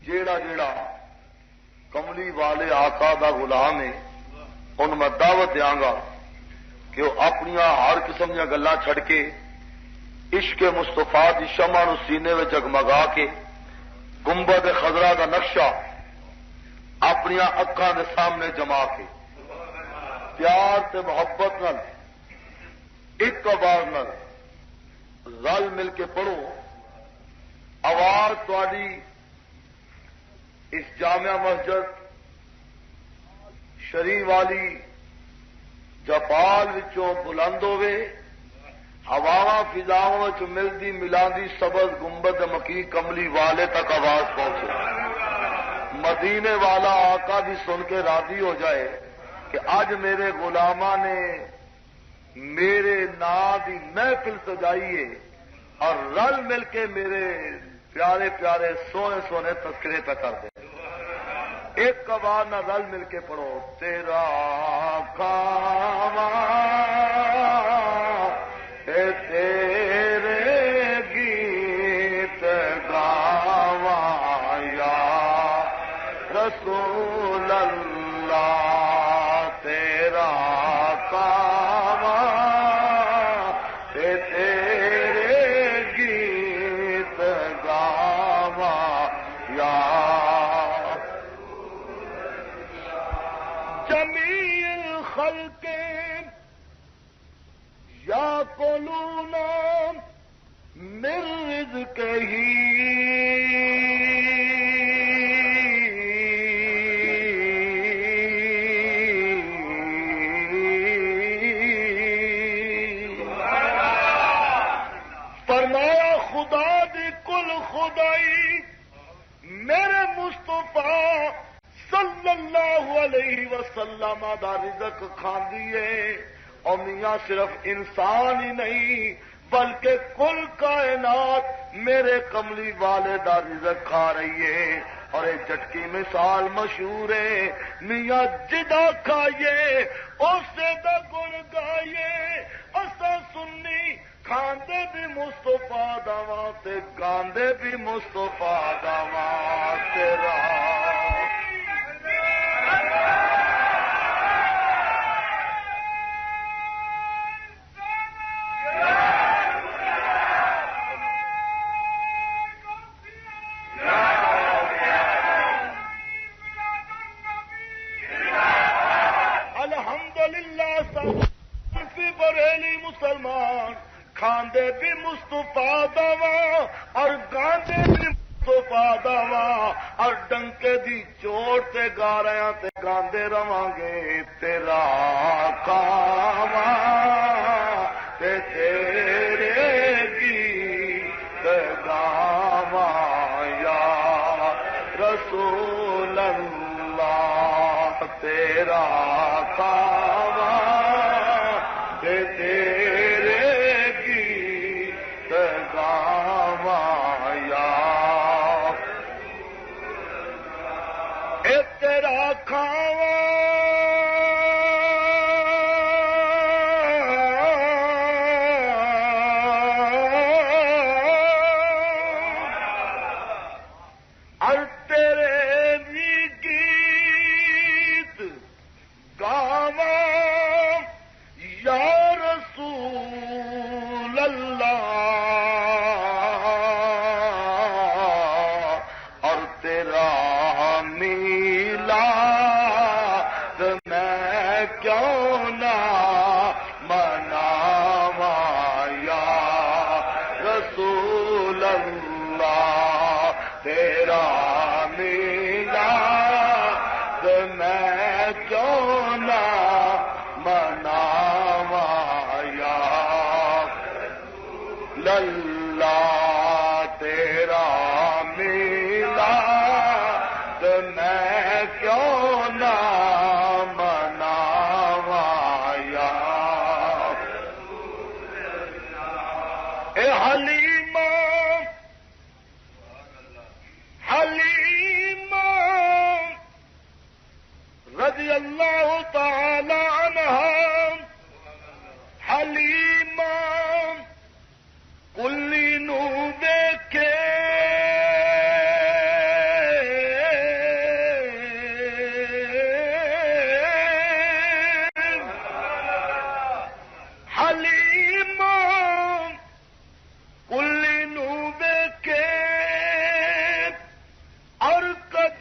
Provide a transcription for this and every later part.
جیڑا جیڑا کملی والے آقا دا غلام ہے ان میں دعوت دیاں گا کہ وہ اپنی ہر قسم دیا گلاں چھڑ کے عشق مصطفیٰ دی شمع نو سینے میں جگمگا کے گنبد خضرا دا نقشہ اپنی اکھاں دے سامنے جما کے پیار تے محبت نال ایک آواز نال رل مل کے پڑھو. آواز تاری اس جامع مسجد شری والی جپال وچوں بلند ہوے ہواواں فضاواں وچ ملدی ملاندی سبز گنبد مکی کملی والے تک آواز پہنچے. مدینے والا آقا بھی سن کے راضی ہو جائے کہ اج میرے غلاماں نے میرے نام دی محفل سجائی ہے اور رل مل کے میرے پیارے پیارے سونے سونے تذکرے پہ کر دے. ایک آواز نہ رل مل کے پڑھو. تیرا کاواں تیرے گیت گاواں یا رسول اللہ تیرا کاواں تیرے گیت گاواں یا جمیع الخلق یاکلون من رزقہ فرمایا خدا دی کل خدائی میرے مصطفیٰ صلی اللہ علیہ وسلم دا رزق کھاندی ہے. اور میاں صرف انسان ہی نہیں بلکہ کل کائنات میرے کملی والے دا رزق کھا رہی ہے. اور ایک جھٹکی مثال مشہور ہے میاں جدا کھائیے اسے دا گن گائیے. اسا سنی کھاندے بھی مصطفیٰ داواں تے گاندے بھی مصطفیٰ داواں تیرا مسلمان کھاندے بھی مصطفیٰ داواں اور گاندے بھی مصطفیٰ داواں اور ڈنکے دی چوٹ تے گا رہے تے گاندے رواں گے. تیرا کاواں تے تیرے گیت گاواں یا رسول اللہ تیرا کاواں تے تیرے گیت گاواں یا اے تیرا کھاواں اور تیرے بھی گیت گاواں یا رسول اللہ اور تیرا میلاد میں کیوں نہ مناواں یا رسول اللہ تیرا میلاد میں کیوں نہ مناواں یا اللہ تیرا میلاد میں کیوں نہ مناواں یا اے حلیمہ حلیمہ رضی اللہ تعالی عنہا حلیمہ کلی نو دیکھے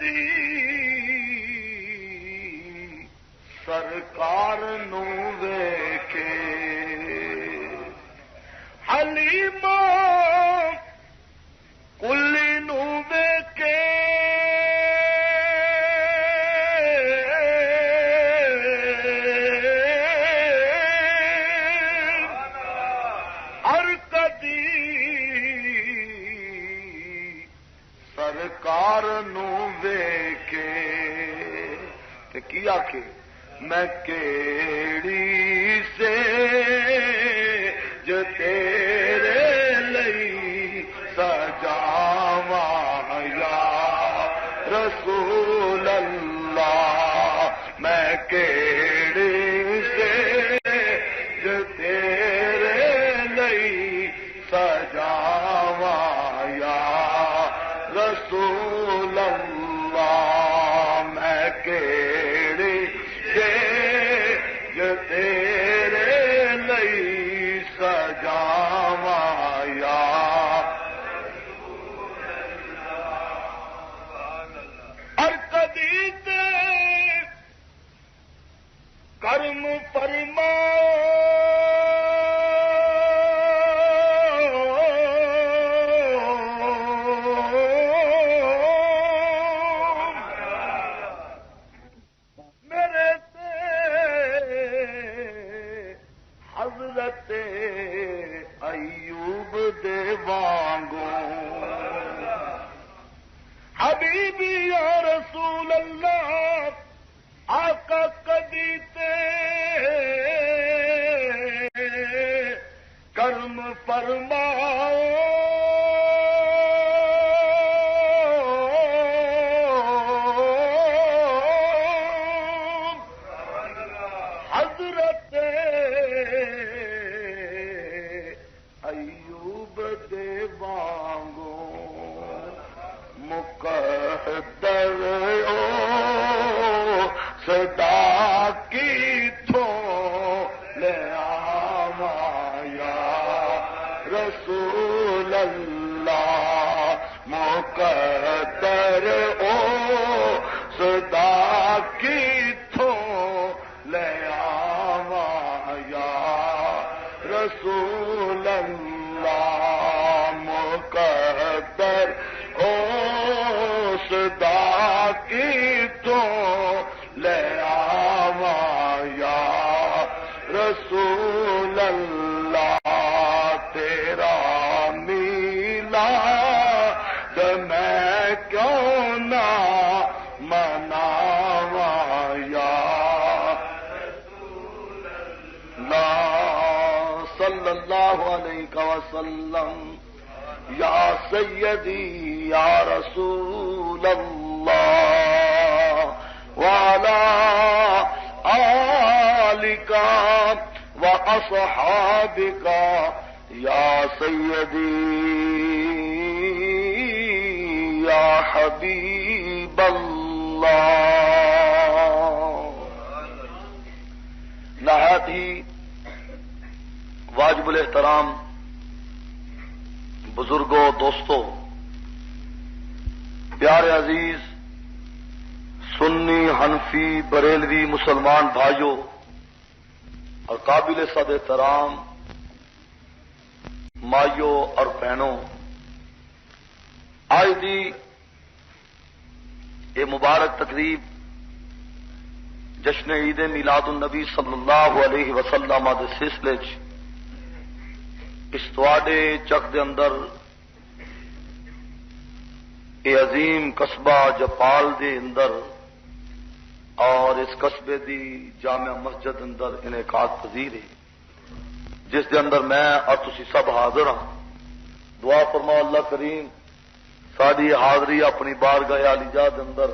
کدی سرکار نو ویکھے حلیمہ کلی نو ویکھے ہر کدی سرکار نو ویکھے تے کی آکھے میں کیڑی سے جو تیرے لئی سجاواں یا رسول اللہ میں کیڑی سے جو تیرے لئی سجاواں یا رسول اللہ میں کیڑی جو تیرے لئی سجاواں یا ہر کدی تے کرم فرما ایوب دے وانگوں حبیبی یا رسول اللہ آقا کدی تے کرم فرماؤ حضرت ایوب دے وانگوں مقدر او صدا کی تھو لے آواں یا رسول اللہ مقدر او صدا کی تھو لے آواں یا رسول اللہ مقدر او صدا کی تو لے آواں یا رسول اللہ تیرا میلاد میں کیوں نہ مناواں یا رسول اللہ صلی اللہ علیہ وسلم یا سیدی یا رسول اللہ وعلی آلک واصحابک یا سیدی یا حبیب اللہ نہایت ہی واجب الاحترام بزرگوں دوستوں پیارے عزیز سنی حنفی بریلوی مسلمان بھائیوں اور قابل صد احترام مائیوں اور بہنوں آج دی یہ مبارک تقریب جشن عید میلاد النبی صلی اللہ علیہ وسلم دے سلسلے اس تواڈے چک دے اندر یہ عظیم قصبہ جپال دے اندر اور اس قصبے دی جامع مسجد اندر انعقاد پذیر ہے جس دے اندر میں اور تسی سب حاضر ہاں دعا فرماؤ اللہ کریم ساری حاضری اپنی بارگاہ عالیہ دے اندر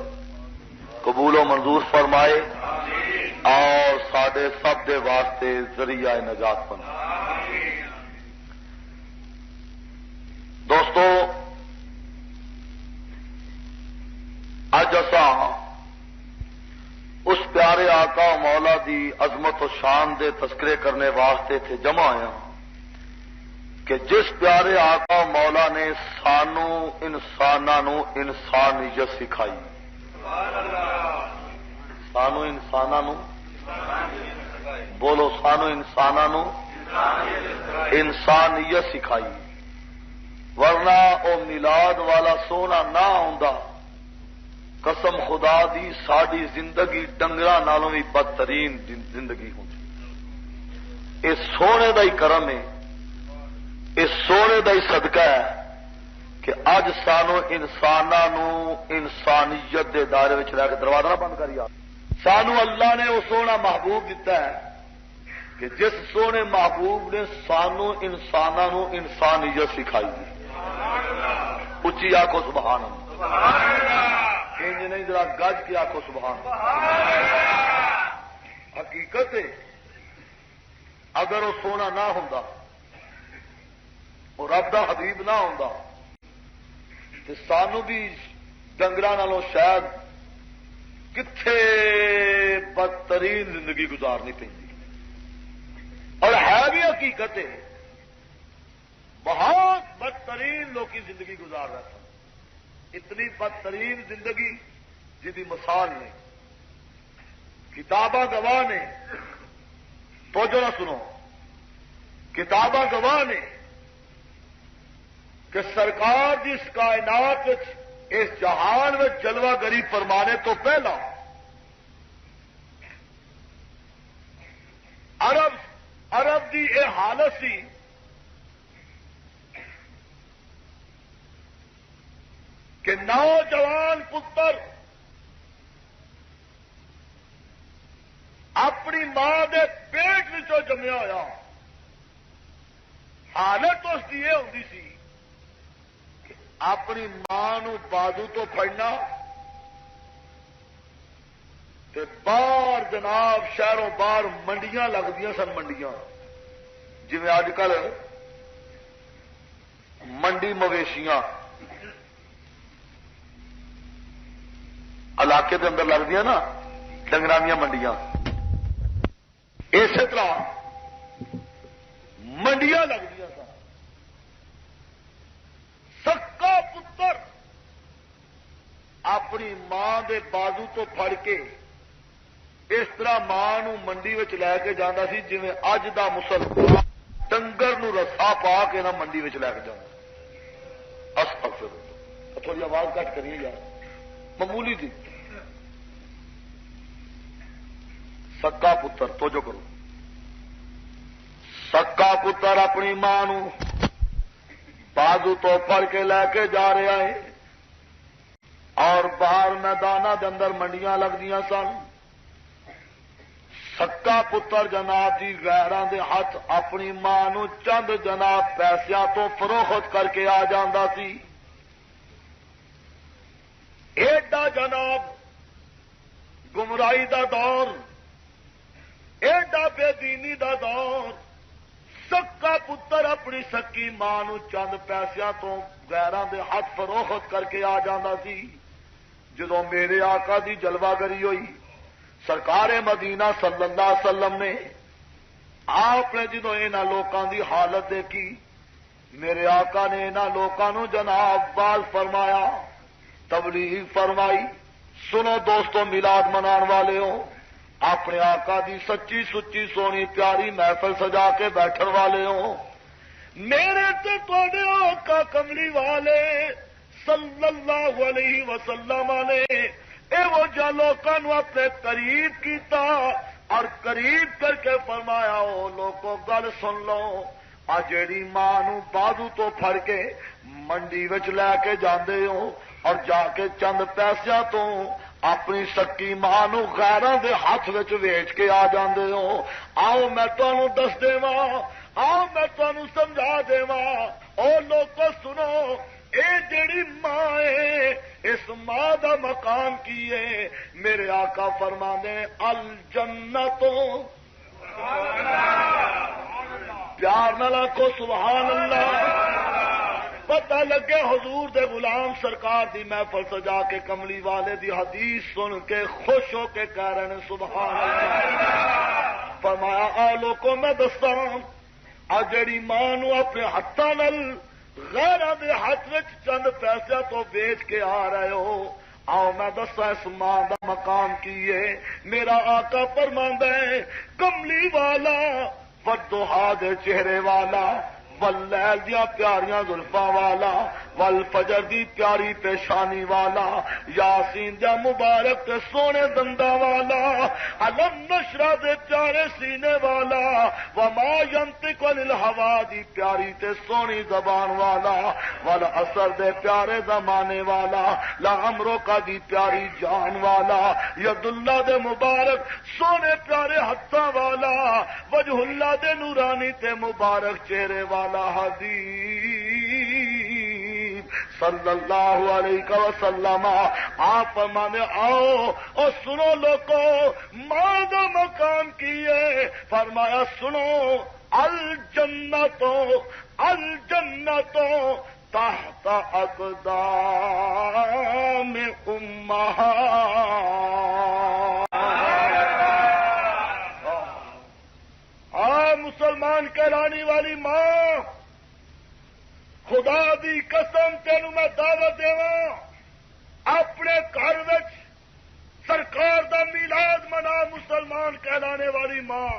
قبول و منظور فرمائے اور ساڈے سب دے واسطے ذریعہ نجات بنے. دوستو اج اساں اس پیارے آقا مولا دی عظمت و شان دے تذکرے کرنے واسطے تھے جمع آیا کہ جس پیارے آقا مولا نے سانو انساناں نو انسانیت سکھائی سانو انسانوں بولو سانو انسانوں انسانیت سکھائی، ورنہ او میلاد والا سونا نہ آندا قسم خدا دی ساری زندگی ڈنگراں نالوں بھی بدترین زندگی ہوندی۔ اس سونے دا ہی کرم ہے، اس سونے دا ہی صدقہ ہے کہ اج سانو انساناں انسانیت دے دائرے وچ رہ کے دروازہ نہ بند کر یار۔ سانو اللہ نے وہ سونا محبوب دیتا ہے کہ جس سونے محبوب نے سانو انساناں انسانیت سکھائی دی۔ اچھی آخو سبحان اللہ، انج نہیں ذرا گج کے آخو سبحان اللہ۔ حقیقت ہے اگر وہ سونا نہ ہوندا، وہ رب دا حبیب نہ ہوندا تے سانو بھی ڈنگراں نالوں شاید کتھے بدترین زندگی گزارنی پہنتی، اور ہے بھی حقیقت ہے بہت بدترین لوگ کی زندگی گزار رہا تھا۔ اتنی بدترین زندگی جی مثال نے، کتاباں گواہ نے، توجہ نہ سنو، کتاباں گواہ نے کہ سرکار جس کائنات اس جہان میں جلوہ گری فرمانے تو پہلا عرب دی یہ حالت سی کہ نوجوان پتر اپنی ماں دے پیٹ وچوں جمیا ہوا، حالت اس کی یہ ہوتی سی کہ اپنی ماں نو بازو تو پھڑنا تے باہر جناب شہروں باہر منڈیاں لگدیاں سن، منڈیاں جویں اج کل منڈی مویشیاں علاقے دے اندر لگدیاں نا ڈنگراں دیاں منڈیاں، اسی طرح منڈیاں لگدیاں سن۔ سکا پتر اپنی ماں دے بازو تو پھڑ کے اس طرح ماں نو منڈی وچ لے کے جانا سی جویں اج دا مسلمان ڈنگر نو رسا پا کے نہ منڈی وچ لے کے جانا۔ استغفر اللہ، تھوڑی آواز کٹ کریے یار، معمولی تھی۔ سکا پتر توجہ کرو، سکا پتر اپنی ماں نو بازو تو پھڑ کے لے کے جا رہا ہے، اور باہر میداناں دے اندر منڈیاں لگدیاں سن۔ سکا پتر جناب دی غیراں دے ہاتھ اپنی ماں نو چند جناب پیسیاں تو فروخت کر کے آ جاندا سی۔ ایڈا جناب گمراہی دا دور، ایڈا بے دینی دا دور، سکا پتر اپنی سکی ماں نو چند پیسیاں تو غیراں دے ہاتھ فروخت کر کے آ جاندا سی۔ جدوں میرے آقا دی جلوہ گری ہوئی، سرکار مدینہ صلی اللہ علیہ وسلم نے آپ نے جدوں انہاں لوکاں دی حالت دیکھی، میرے آقا نے انہاں لوکاں نو جناب باز فرمایا، تبلیغ فرمائی۔ سنو دوستو میلاد منان والے ہو، اپنے آقا دی سچی سچی سونی پیاری محفل سجا کے بیٹھن والے ہو، میرے تے تواڈے آقا کملی والے صلی اللہ علیہ وسلم نے اے وہ جا لوکاں نو اپنے قریب کیتا اور قریب کر کے فرمایا، او لوکو گل سن لو، آ جیڑی ماں نو بازو تو پھڑ کے منڈی وچ لے کے جاندے ہو اور جا کے چند پیسیاں تو اپنی سکی ماں نو غیراں دے ہاتھ وچ ویچ کے آ جاندے ہو، آؤ میں تانوں دس دیواں، آؤ میں تانوں سمجھا دیواں، او لوکو سنو، اے جیڑی ماں ہے اس ماں دا مقام کی ہے؟ میرے آقا فرماندے الجنت، پیار نال آکھو سبحان اللہ۔ پتہ لگے حضور دے غلام سرکار دی محفل سجا کے کملی والے دی حدیث سن کے خوش ہو کے کہہ رہے ہیں سبحان اللہ۔ فرمایا آ لوکو میں دساں، آ جڑی ماں نو اپنے ہاتھاں نال غیراں دے ہاتھ وچ چند پیسے تو بیچ کے آ رہے ہو، آؤ میں دسا اس ماں دا مقام کی ہے. میرا آقا فرماندا ہے کملی والا والضحیٰ دے چہرے والا واللیل دیا پیاریاں زلفاں والا والفجر دی پیاری پیشانی والا یاسین دیا مبارک تے سونے دندا والا علم نشرہ دے پیارے سینے والا وما ینطق عن الہوا دی پیاری تے سونی زبان والا والعصر دے پیارے زمانے والا لعمرک دی پیاری جان والا ید اللہ دے مبارک سونے پیارے ہتھاں والا وجہ اللہ دے نورانی تے مبارک چہرے والا حبیب صلی اللہ علیہ وسلم. آپ فرمانے آؤ اور سنو لوگو ماں دا مقام کیے. فرمایا سنو الجنت تحت اقدام امہات. مسلمان کہلانی والی ماں خدا دی قسم تینوں میں دعوت دیواں اپنے گھر وچ سرکار دا میلاد منا مسلمان کہلانے والی ماں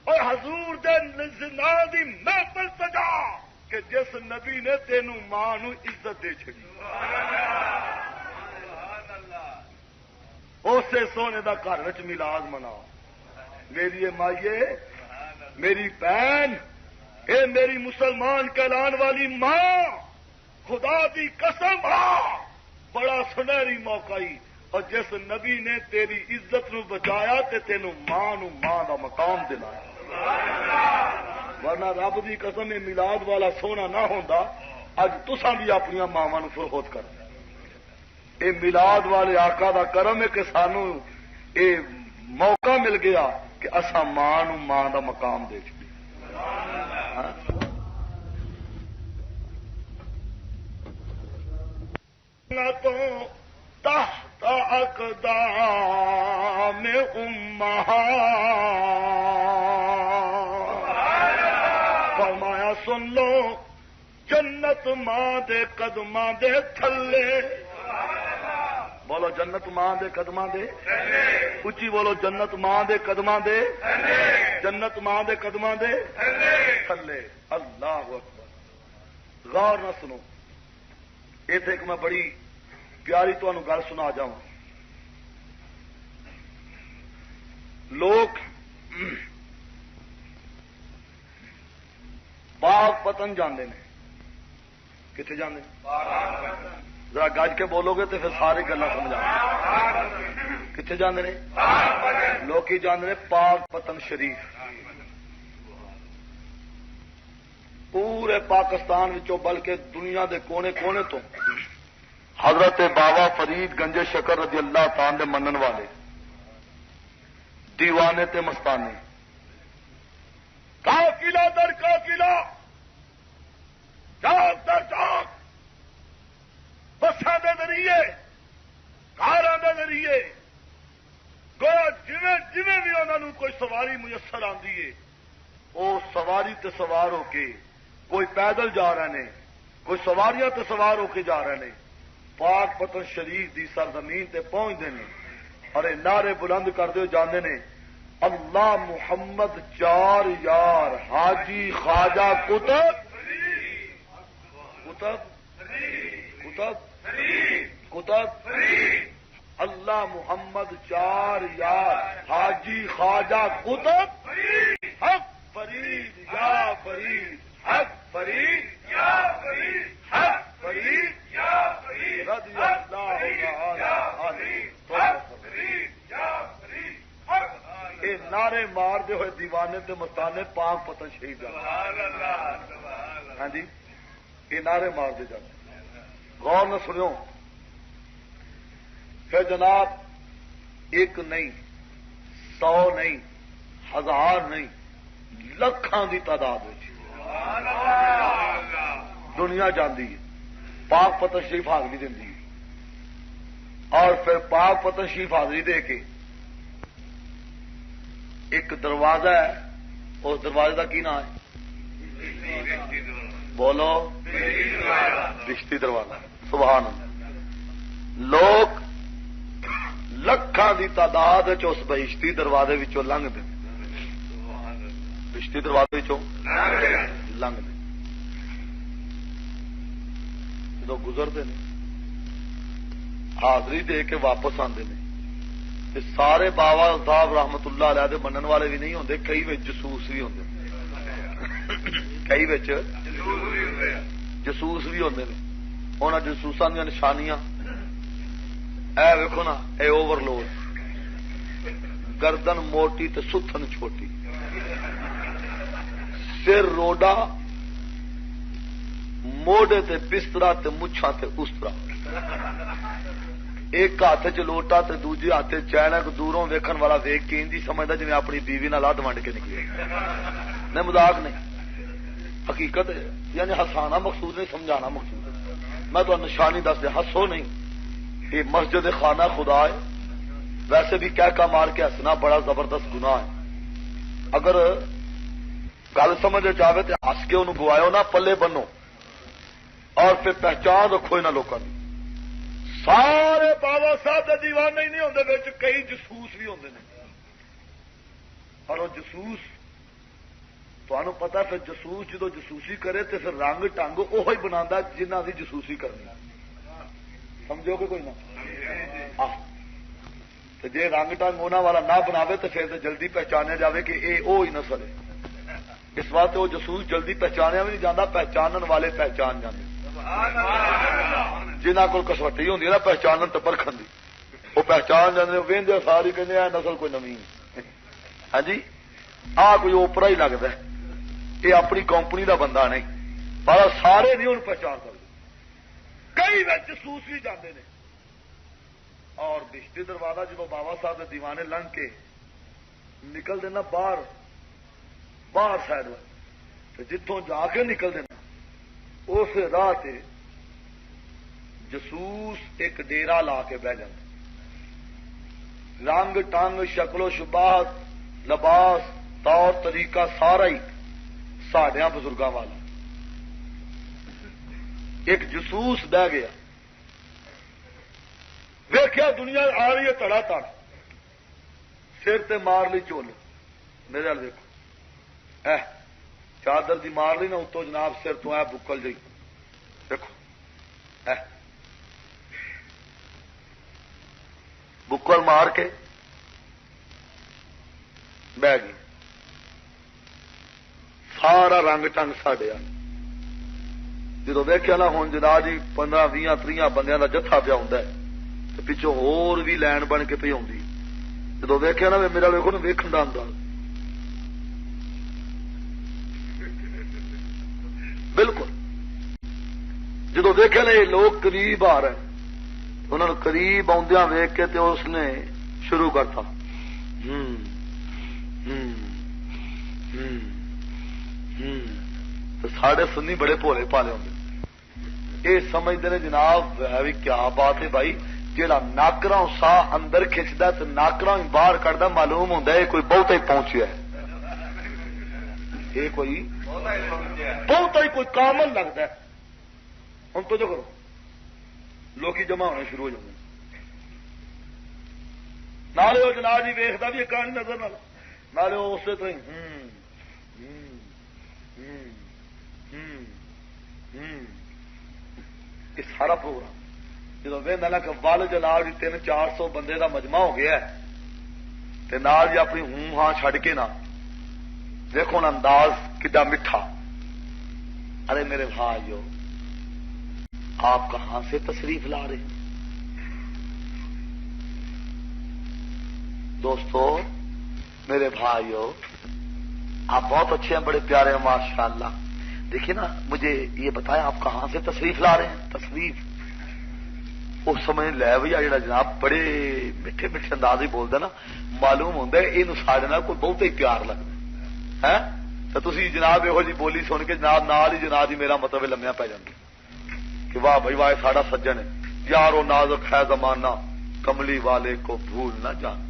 اور حضور دے نام دی محفل سجا کہ جس نبی نے تینوں ماں نو عزت دے چھڑی اسے سونے دا گھر وچ میلاد مناؤ. میری مائیے میری بہن اے میری مسلمان کہلان والی ماں خدا دی قسم بڑا سنہری موقع اور جس نبی نے تیری عزت نو بچایا تے تینوں ماں نو ماں دا مقام دلایا. ورنہ رب دی قسم اے میلاد والا سونا نہ ہوندا اج تساں بھی اپنی ماواں نو فرخوت کر. اے میلاد والے آقا دا کرم ہے کہ سانو اے موقع مل گیا کہ اساں ماں نو ماں دا مقام دے چکے. تحت اقدام امہات. فرمایا سن لو جنت ماں دے قدماں دے تھلے. بولو جنت ماں دے قدماں دے اچھی بولو جنت ماں دے قدماں دے جنت ماں دے قدماں دے تھلے. اللہ اکبر. غور نہ سنو ایتھے ایک میں بڑی پیاری تمہیں گل سنا جاؤں. لوگ باغ پتن جاندے نے. کتنے جاندے ذرا گج کے بولو گے تو پھر ساری گلا سمجھا. کتنے جاندے نے لوگ کی جاندے نے پاک پتن شریف. پورے پاکستان وچوں بلکہ دنیا دے کونے کونے تو حضرت بابا فرید گنج شکر رضی اللہ تعالی دے منن والے دیوانے تے مستانے قافلہ در قافلہ چاک در چاک بساں دے ذریعے کاراں دے ذریعے گویا جویں بھی انہاں نوں کوئی سواری میسر آندی ہے وہ سواری تے سوار ہو کے کوئی پیدل جا رہے ہیں کوئی سواریاں تے سوار ہو کے جا رہے ہیں پاک پتن شریف دی سرزمین تے پہنچتے ہیں اور نعرے بلند کرتے ہوئے جاندے نے اللہ محمد چار یار حاجی خواجہ کتب کتب کتب کتب اللہ محمد چار یار حاجی خواجہ کتب حق فرید یا فرید حق فرید یا فرید حق فرید یا فرید رضی اللہ تعالی اے نعرے مار دے ہوئے دیوانے تے مستانے پاک پتن شہید جاتے. ہاں جی یہ نعرے مار دے جاتے. غور نہ سنو پھر جناب ایک نہیں 100 نہیں 1000 نہیں لکھاں دی تعداد دنیا جاندی ہے پاک پتن شریف حاضری دیندی ہے اور پھر پاک پتن شریف حاضری دے کے ایک دروازہ ہے اس دروازے کا کی نام ہے بولو رشتی دروازہ. سبحان اللہ. لوگ لاکھاں دی تعداد اس بہشتی دروازے وچوں لنگ دے، بہشتی دروازے وچوں لنگ دے، جدو گزرتے ہیں حاضری دے کے واپس آتے ہیں، سارے بابا صاحب رحمت اللہ علیہ دے منن والے بھی نہیں ہوندے، کئی وچ جسوس بھی ہوندے، کئی وچ جسوس بھی ہوندے نے۔ انہاں جسوساں دی نشانیاں اے ویکھو نا، اے اوور لوڈ، گردن موٹی تے ستھن چھوٹی، سر روڈا، موڈے تے بسترا تے مچھاں تے استرا، ایک ہاتھ چ لوٹا تے دوجے ہاتھ چینک، دوروں ویکھن والا ویکھ کے انج سمجھدا جویں اپنی بیوی نال لد ونڈ کے نکلے، نہیں مذاق نہیں، حقیقت ہے، یعنی ہسانا مقصود نہیں، سمجھانا مقصود ہے۔ میں تو نشانی دس دیا، ہسو نہیں، یہ مسجد خانہ خدا ہے، ویسے بھی کہہ کا مار کے ہسنا بڑا زبردست گناہ ہے، اگر گل سمجھ چاہے تو ہس کے انہوں گوایو نہ، پلے بنو اور پھر پہچان رکھو انہوں لوگوں کی۔ سارے بابا صاحب کے دیوانے ہی نہیں ہوتے، کئی جسوس بھی ہوتے ہیں، اور وہ جسوس تمہیں پتا، پھر جسوس جدو جسوسی کرے تو پھر رنگ ٹنگ وہی بنا جنہ کی جسوسی کرنی، سمجھو کہ کوئی نہ، جی رنگ ٹنگ انہوں والا نہ بناوے تو پھر تو جلدی پہچانے جاوے کہ یہ وہ ہی نسل ہے، اس واسطے وہ جسوس جلدی پہچانیا بھی نہیں جاتا، پہچانن والے پہچان جاتے، جنہ کو کسوٹی ہوتی ہے نا پہچانن تو پرکھن دی، وہ پہچان جاتے، وہدے ساری کہتے ہیں نسل کوئی نمی، ہاں جی آ کوئی اوپرا ہی لگتا ہے، یہ اپنی کمپنی کا بندہ نہیں، پر سارے نہیں ان پہچان سکتے، کئی جسوس بھی جاتے ہیں۔ اور بہشتی دروازہ جب بابا صاحب کے دیوانے لنگ کے نکل دینا باہر سائڈ تو جتوں جا کے نکل دینا اس راہ سے جسوس ایک ڈیرا لا کے بہ جاتا، رنگ ٹنگ شکل و شباہت لباس طور طریقہ سارا ہی ساڈیاں بزرگاں والا، ایک جسوس بہ گیا، ویخیا دنیا آ رہی ہے تڑا تڑ، سر تے مار لی چول، میرے وال دیکھو چادر دی مار لی نا اتوں جناب سر تو بکل جی، دیکھو بکل مار کے بہ گئی، سارا رنگ ٹنگ ساڈیا، جدو ویکیا نا ہوں جناب جی 15 20 30 بندیاں دا جتھا پیا ہوندا ہے، پچھوں ہور بھی لین بن کے پی آتی، جدو ویکیا نا میرا ویکو نا ویکھن کا انداز بالکل، جدو ویکیا نا یہ لوگ قریب آ رہے ہیں، انہوں نے قریب آدھا ویک کے تے اس نے شروع کرتا ساڑھے سنی بڑے بھولے پالے ہوتے، یہ سمجھتے ہیں جناب ہے بھی کیا بات ہے بھائی، جہاں ناکراں سا اندر کھچتا تو ناکراں ہی باہر کٹتا، معلوم ہوتا ہے کوئی بہت ہی پہنچیا ہے، یہ کوئی بہت ہی کوئی کامل لگتا ہے۔ ہوں تو جو کرو لوکی جمع ہونے شروع ہو جاتے، نالے وہ جناب جی ویختا بھی کہانی نظر نالے وہ اسی طرح یہ سارا پروگرام جب وہدا کہ ول جناب جی 300-400 بندے کا مجمع ہو گیا تے نال جی اپنی ہوں ہاں چھڈ کے نا دیکھو نا انداز کڈا میٹھا، ارے میرے بھائیو آپ کہاں سے تشریف لا رہے ہیں؟ دوستو میرے بھائیو آپ بہت اچھے ہیں، بڑے پیارے ہیں ماشاءاللہ، دیکھیے نا مجھے یہ بتائیں آپ کہاں سے تشریف لا رہے ہیں؟ تشریف اس سمے لے بھی آ جڑا جناب بڑے میٹھے میٹھے انداز ہی بولتا نا، معلوم ہوتا ہے یہ سارے کوئی بہت ہی پیار لگتا ہے، تو تھی جناب یہو جی بولی سن کے جناب نال ہی جناب جی میرا مطلب لمیا پی جاتے کہ واہ بھائی واہ ساڈا سجن ہے، یارو نازک ہے زمانہ کملی والے کو بھول نہ جان۔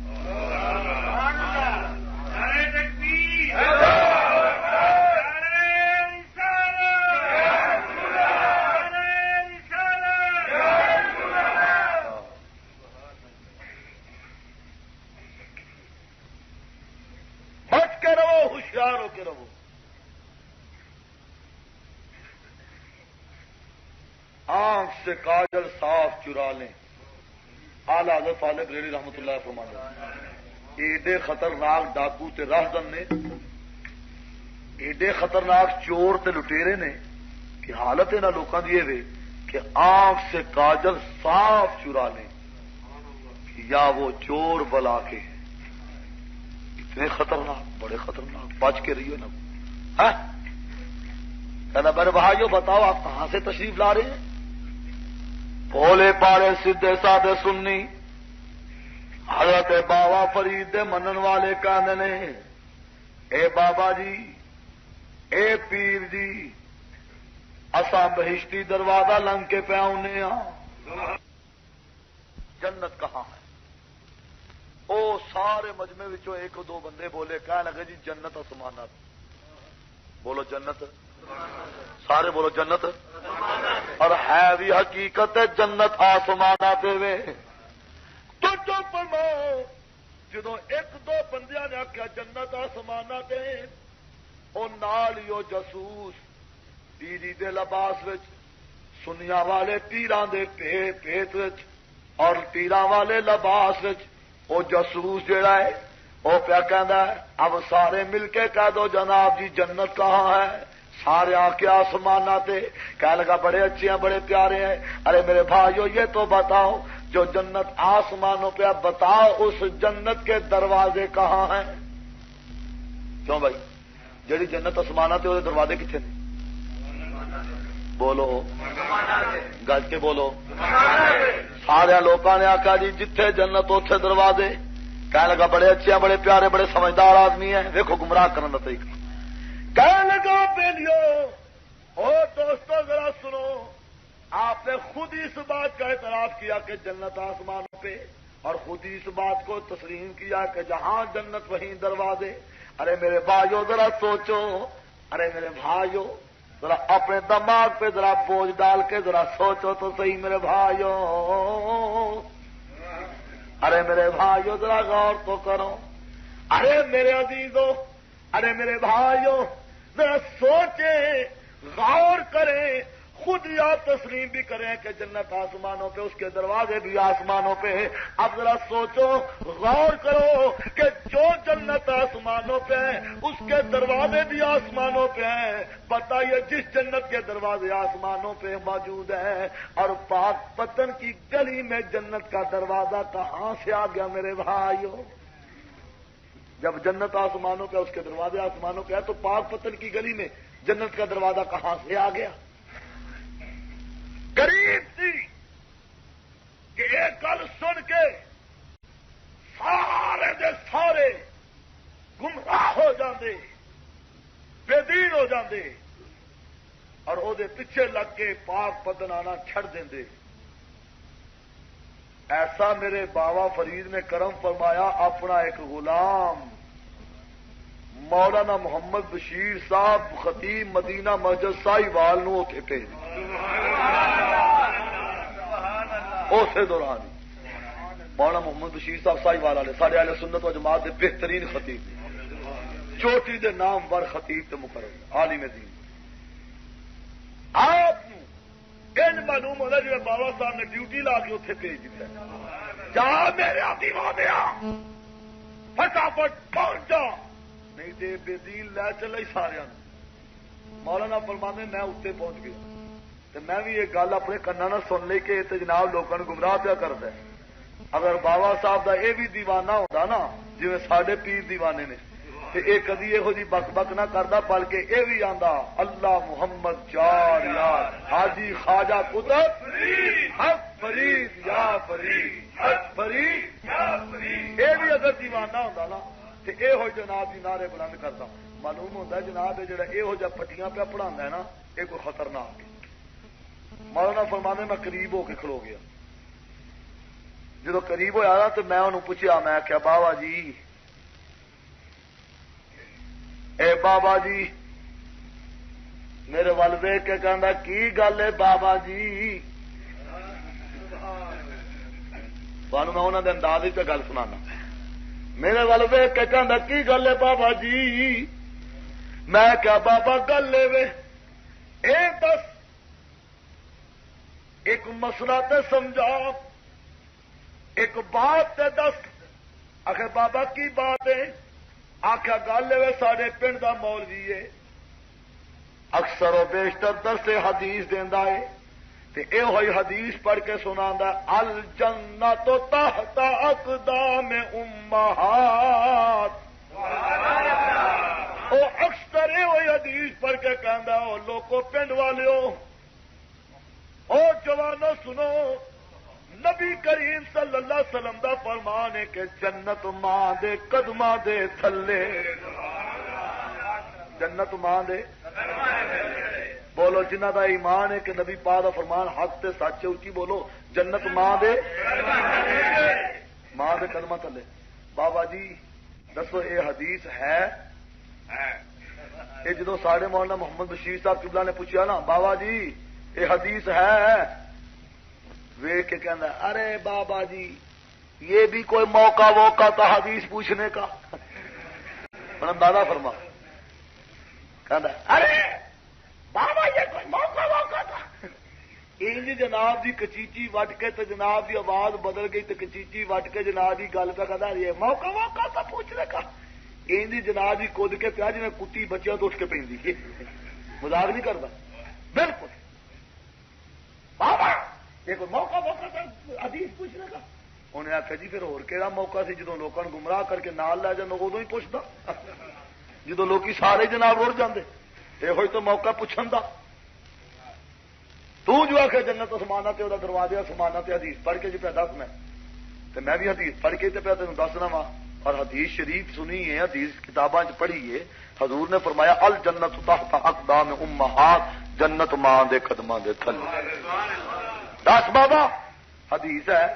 کے رہو. آنکھ سے کاجل صاف چرا لیں. اعلی حضرت فاضل بریلوی رحمت اللہ فرماتے ایڈے خطرناک ڈاکو تے راہزن نے، ایڈے خطرناک چور تے لٹیرے نے کہ حالت انہاں لوکاں دی اے کہ آنکھ سے کاجل صاف چرا لیں یا وہ چور بلا کے. اتنے خطرناک، بڑے خطرناک، بچ کے رہیے نا. کہنا میرے بھائیو بتاؤ آپ کہاں سے تشریف لا رہے ہیں؟ بھولے پالے سیدھے سادے سنی حضرت بابا فرید دے منن والے کہنے نے اے بابا جی، اے پیر جی، اساں بہشتی دروازہ لنگ کے پہ آنے ہاں، جنت کہاں ہے؟ او سارے مجمع وچوں ایک دو بندے بولے، کہنے لگے جی جنت آسمانات. بولو جنت، سارے بولو جنت. اور ہے بھی حقیقت ہے جنت آسمانات وے. تو چپ فرماؤ، جدو ایک دو بندیاں نے آخیا جنت آسمانات او نال ہی جاسوس پیری دے لباس وچ، سنیا والے پیراں دے پیت وچ اور پیراں والے لباس وچ او جاسوس جڑا ہے او پیا کہندا ہے اب سارے مل کے کہہ دو جناب جی جنت کہاں ہے؟ سارے آ کے آسمانات کہنے لگا بڑے اچھے ہیں، بڑے پیارے ہیں. ارے میرے بھائیو یہ تو بتاؤ جو جنت آسمانوں پہ، بتاؤ اس جنت کے دروازے کہاں ہیں؟ کیوں بھائی جڑی جنت آسمانات وہ دروازے کتنے نے؟ بولو گج کے بولو. سارے لوگوں نے آخیا جی جتھے جنت اوتھے دروازے. کہنے لگا بڑے اچھے ہیں، بڑے پیارے، بڑے سمجھدار آدمی ہیں. دیکھو گمراہ کرنے کا طریقہ. کہنے لگا بیلیو او دوستو ذرا سنو، آپ نے خود ہی اس بات کا اعتراف کیا کہ جنت آسمانوں پہ، اور خود ہی اس بات کو تسلیم کیا کہ جہاں جنت وہیں دروازے. ارے میرے بھائیو ذرا سوچو، ارے میرے بھائیو ذرا اپنے دماغ پہ ذرا بوجھ ڈال کے ذرا سوچو تو صحیح میرے بھائیو. ارے میرے بھائیو ذرا غور تو کرو. ارے میرے عزیزو، ارے میرے بھائیو ذرا سوچیں، غور کریں، خود یا تسلیم بھی کریں کہ جنت آسمانوں پہ، اس کے دروازے بھی آسمانوں پہ. اب ذرا سوچو، غور کرو کہ جو جنت آسمانوں پہ ہے اس کے دروازے بھی آسمانوں پہ ہیں. بتائیے جس جنت کے دروازے آسمانوں پہ موجود ہیں اور پاک پتن کی گلی میں جنت کا دروازہ کہاں سے آ گیا میرے بھائیو؟ جب جنت آسمانوں پہ، اس کے دروازے آسمانوں پہ ہے تو پاک پتن کی گلی میں جنت کا دروازہ کہاں سے آ گیا؟ قریب تھی کہ ایک گل سن کے سارے دے سارے گمراہ ہو جاندے، بے دین ہو جاندے اور او دے پیچھے لگ کے پاک پتن آنا چھڑ دیندے. ایسا میرے بابا فرید نے کرم فرمایا، اپنا ایک غلام مولانا محمد بشیر صاحب خطیب مدینہ مسجد ساہیوال نو اوتھے بھیج اسی دوران مولانا محمد بشیر صاحب ساہیوال والے سارے اہل سنت و جماعت کے بہترین خطیب، چوٹی دے نام ور خطیب تے مقرر عالم دین. آپ معلوم ہونا جی بابا صاحب نے ڈیوٹی لا کے اتنے بھیج دیتا ہے، جا میرے آدھی مادیا فٹافٹ پہنچ جا، نہیں تو بے دین لے چلے سارا. مولانا فرمانے میں اتنے پہنچ گیا تو میں بھی یہ گل اپنے کنا نہ سن لی کہ جناب لوگوں کو گمراہ پیا کرتا ہے. اگر بابا صاحب کا یہ بھی دیوانہ ہوتا نا جی سارے پیر دیوانے نے تو یہ کدی یہو جی بک بک نہ کرتا، بلکہ یہ بھی آندا اللہ محمد چار یار حاجی خواجہ قطب حق فرید یا فرید حق فرید یا فرید. یہ بھی اگر دیوانہ ہوتا نا تو یہ جناب جی نعرے بلند کرتا. معلوم ہوتا جناب جہاں یہو جہ پٹیاں پہ پڑھا ہے نا یہ کوئی خطرناک ہے. مولانا فرمانے میں قریب ہو کے کھلو گیا. جدو قریب ہوا نا تو میں انہوں پوچھا، میں کیا بابا جی، اے بابا جی میرے ول ویکھ کے کہندا کی گل ہے بابا جی؟ تمہیں میں انہوں نے انداز ہی گل سنانا. میرے ول ویکھ کے کہندا کی گل ہے بابا جی؟ میں کیا بابا گل لے وے اے دس ایک مسئلہ تے سمجھا ایک بات تے دس آخر بابا کی بات ہے آخیا گل لے وے سارے پنڈ دا مولوی ہے اکثر و بیشتر درس حدیث دیندا ہے تے اے ہوئی حدیث پڑھ کے سناندا الجنت تحت اقدام امہات او اکثر اے ہوئی حدیث پڑھ کے کہندا او لوگوں پنڈ والیو او جوانو سنو نبی کریم صلی اللہ علیہ وسلم دا فرمان ہے کہ جنت ماں دے قدماں دے تھلے جنت ماں دے بولو جنہ دا ایمان ہے کہ نبی پاک دا فرمان حق تے سچ اچھی بولو جنت ماں دے قدماں تھلے بابا جی دسو اے حدیث ہے یہ جدو ساڑھے مولانا محمد بشیر صاحب قبلہ نے پوچھا نا بابا جی یہ حدیث ہے ویکھ کے کہنا ارے بابا جی یہ بھی کوئی موقع تھا حدیث پوچھنے کا اندازہ فرما کہنا ارے بابا یہ کوئی موقع تھا انج جناب دی کچیچی وٹ کے تو جناب دی آواز بدل گئی تو کچیچی وٹ کے جناب دی گل پہ کہتا یہ موقع تھا پوچھنے کا انج جناب دی کود کے پیا جی میں کتی بچیاں تو اٹھ کے پہ مذاق نہیں کرتا بالکل بابا یہ کوئی موقع تھا حدیث پوچھنے کا انہیں آخیا جی پھر اور کہڑا موقع سی جدو لوگوں نے گمراہ کر کے نال لے جانا ادو ہی پوچھتا جدو لوگ سارے جناب رڑ جاندے یہ ہوئی تو موقع پوچھن دا تو جو آخر جنت آسمانہ تے دروازے آسمانہ تے حدیث پڑھ کے جی پہ دس میں بھی حدیث پڑھ کے پہ تین دسنا وا اور حدیث شریف سنی ہے حدیث کتاباں پڑھی ہے حضور نے فرمایا الجنت تحت اقدام امہات جنت ماں دے قدماں دے تھلے دس بابا حدیث ہے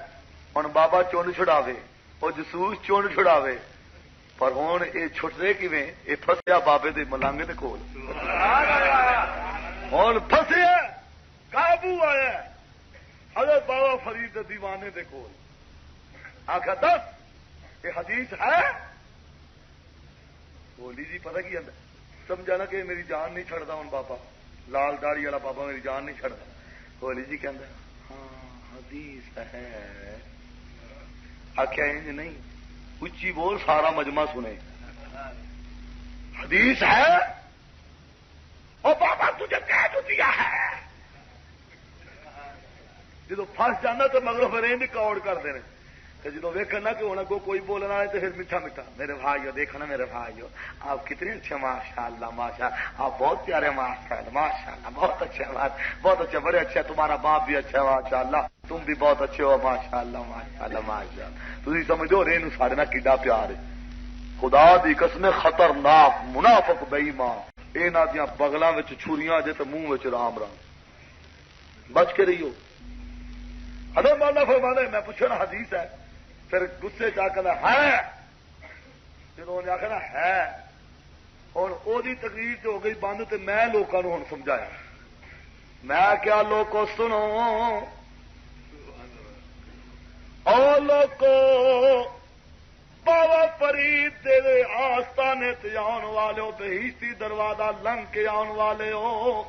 ہن بابا چون چھڑاوے وہ جسوس چون چھڑاوے پر ہوں یہ چھٹتے کیویں یہ فسیا بابے دے ملانگے دے کول ہوں فسیا قابو آیا حضرت بابا فرید دیوانے دے کول آخر دس یہ حدیث ہے بولی جی پتہ کی آتا سمجھانا کہ میری جان نہیں چھڑتا ہوں بابا لال داڑھی والا بابا میری جان نہیں چھڑتا بولی جی کہندا ہاں حدیث ہے آخیا انج نہیں اچھی بول سارا مجمع سنے حدیث ہے اور بابا تجھے کہہ تو دیا ہے جدو پھنس جانا تو مگر پھر ریکارڈ کرتے ہیں جدو ویکھنا کہ ہونا کوئی بولنا ہے تو پھر میٹھا میٹھا میرے بھائیو دیکھنا میرے بھائیو آپ کتنے اچھے ماشاء اللہ آپ بہت پیارے ماشاء اللہ بہت اچھے بہت اچھے بڑے اچھے تمہارا باپ بھی اچھا ہے ماشاء اللہ تم بھی بہت اچھے ہو ماشاء اللہ تھی سمجھو رین سارے نہ کیڈا پیار ہے خدا دی قسم خطرناک منافق بے ایمان یہاں دیا بغلوں میں چھریاں جے تو منہ رام بچ کے رہیو حضرت مولانا فرمانے میں پوچھنا حدیث ہے پھر غصے چاہ کر ہے جب انہیں آخر ہے اور وہی تقریر تو ہو گئی بند تو میں لوگوں ہوں سمجھایا میں کیا لوگوں سنو اور لوگوں بابا فرید دے آستانے تے آن والے ہو بہشتی دروازہ لنگ کے آن والے ہو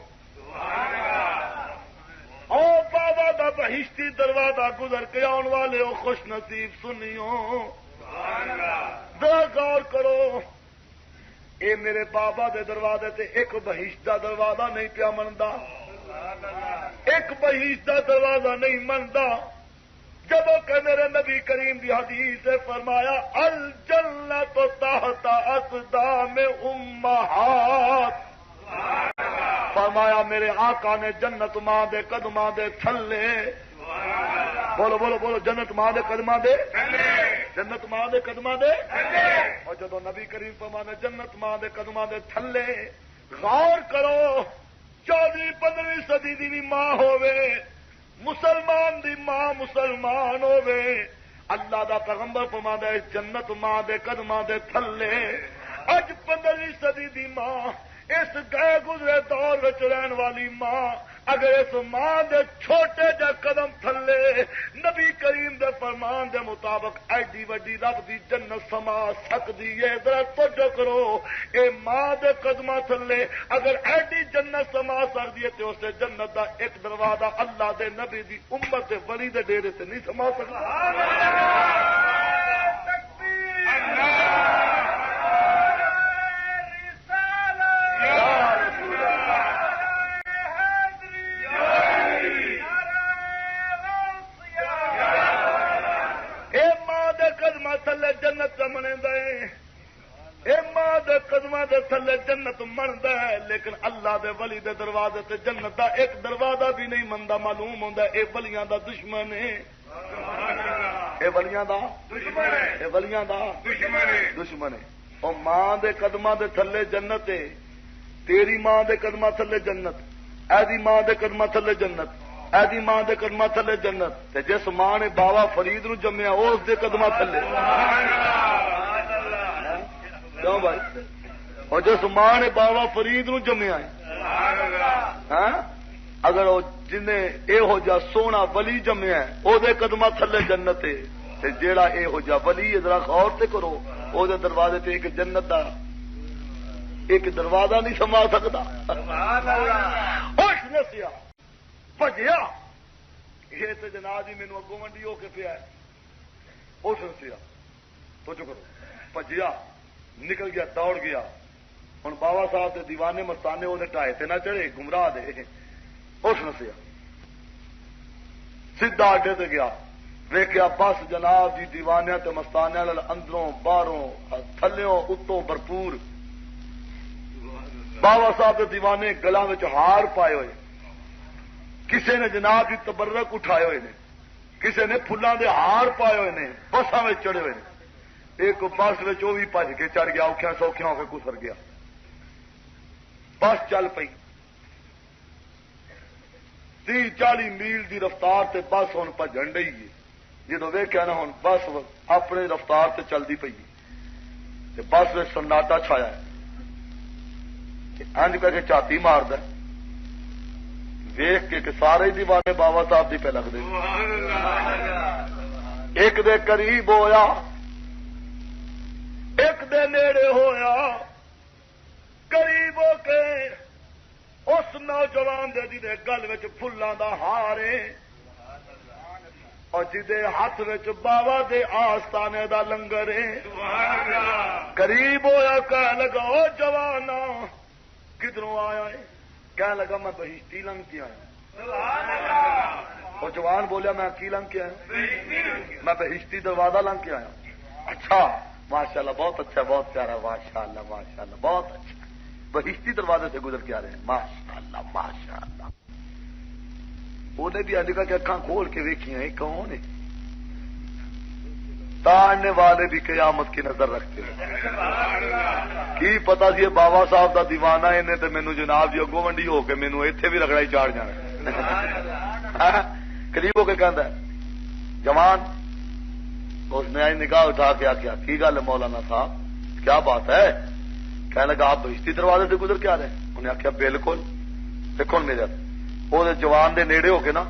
او بابا دا بہشتی دروازہ گزر کے آن والے ہو خوش نصیب سنیو ذرا غور کرو اے میرے بابا دے دروازے تے ایک بہشت دا دروازہ نہیں پیا مندا ایک بہشت دا دروازہ نہیں مندا جب کہ میرے نبی کریم دی حدیث سے فرمایا الجنت تحت اقدام امہات فرمایا میرے آقا نے جنت ماں دے قدماں دے تھلے بولو بولو بولو جنت ماں دے قدماں دے جنت ماں دے قدماں دے اور جدو نبی کریم فرمایا جنت ماں دے قدماں دے تھلے غور کرو 14-15 صدی دی بھی ماں ہووے مسلمان دی ماں مسلمان ہووے اللہ دا پیغمبر فرمایا ہے جنت ماں دے قدماں دے تھلے اج 15ویں صدی دی ماں اس گئے گزرے دور وچ رہن والی ماں اگر اس ماں دے چھوٹے جا قدم تھلے نبی کریم دے فرمان دے مطابق ایڈی وڈی رب دی جنت سما سکتی ہے. ذرا توجہ کرو، اے ماں دے قدماں تھلے اگر ایڈی جنت سما سکتی ہے تو اس جنت دا ایک دروازہ اللہ دے نبی دی امت دے ولی دے ڈیرے سے نہیں سما سکتا. تھلے جنت چمنے دے، اے ماں دے قدماں دے تھلے جنت مندا ہے، لیکن اللہ دے ولی دے دروازے تے جنت دا ایک دروازہ بھی نہیں مندا. معلوم ہوندا اے ولیاں دا دشمن ہے، اے ولیاں دا دشمن ہے، اے ولیاں دا دشمن ہے. او ماں دے قدماں دے تھلے جنت ہے، تیری ماں دے قدماں تھلے جنت، ایدی ماں دے قدماں تھلے جنت، ایدی ماں دے قدماں تھلے جنت. تے جس ماں نے بابا فرید نو جمیا اس دے قدماں تھلے کیوں بھائی؟ اور جس ماں نے بابا فرید نو جمیا ہے اگر وہ جنہیں یہو جا سونا ولی جمیا ہے وہ قدماں تھلے جنت ہے. تے جیڑا یہو جا ولی ذرا غور تے کرو وہ دروازے تے ایک جنت دا ایک دروازہ نہیں سما سکتا. اس نسیا بجیا یہ تو جناب ہی مینو اگوں منڈی ہو کے پیا ہے. اس نسیا تو کرو بجیا نکل گیا دوڑ گیا. ہوں بابا صاحب کے دیوانے مستانے وہ ٹائے تے نہ چڑھے گمراہ دے. اس نسیا سیدھا اڈے تے گیا ویکیا بس جناب جی دیوانے تے مستانے اندروں باہروں تھلوں اتوں بھرپور. بابا صاحب کے دیوانے گلاں وچ ہار پائے ہوئے، کسے نے جناب جی تبرک اٹھائے ہوئے نے، کسے نے پھلاں دے ہار پائے ہوئے نے، بساں وچ چڑھے ہوئے نے. ایک بس وہ بھی بج کے چڑھ گیا، اوکھیا سوکھیا ہو کے گزر گیا. بس چل پئی 30-40 میل دی رفتار تے بس ہوں بجن ڈئی ہے. جدو ویکھیا نا ہوں بس اپنی رفتار تے چلتی پئی تے بس میں سناٹا چھایا ہے. انج کر کے چاتی مارد ویخ کے کہ سارے دیوانے بابا صاحب دی پہ لگتے. ایک دے قریب ہویا، ایک دے نیڑے ہویا. قریب ہو کے اس نوجوان دے جدے گل وچ پھلاں دا ہار ہے اور جدے ہاتھ وچ بابا دے آستانے دا لنگر ہے. قریب ہویا کہنے لگا او جوانا کدھروں آیا ہے؟ کہنے لگا میں بہشتی لنگ کے آیا. وہ جوان بولیا میں کی لنگ کے آیا؟ میں بہشتی دروازہ لنگ کے آیا. اچھا ماشاءاللہ بہت اچھا بہت پیارا ماشاءاللہ ماشاءاللہ بہت اچھا. بہشتی دروازے سے گزر کے آ رہے ہیں ماشاءاللہ ماشاءاللہ. انہیں بھی اجکا کہ اکھاں کھول کے دیکھی ہیں کون ہے؟ تاڑنے والے بھی قیامت کی نظر رکھتے ہیں. کی پتا سی بابا صاحب دا دیوانہ انہیں تو مینو جناب جی اگوں منڈی ہو کے مینو اتنے بھی رگڑا ہی چاڑ جانا. قریب ہو کے کہندا ہے جوان. اس نے آئی نگاہ اٹھا کے آخیا کی گل مولانا صاحب کیا بات ہے؟ کہنے لگا آپ بہشتی دروازے سے گزر کے آ رہے ہیں؟ انہیں آخیا بالکل. دیکھو میرے وہ جوان دے نیڑے ہو کے نا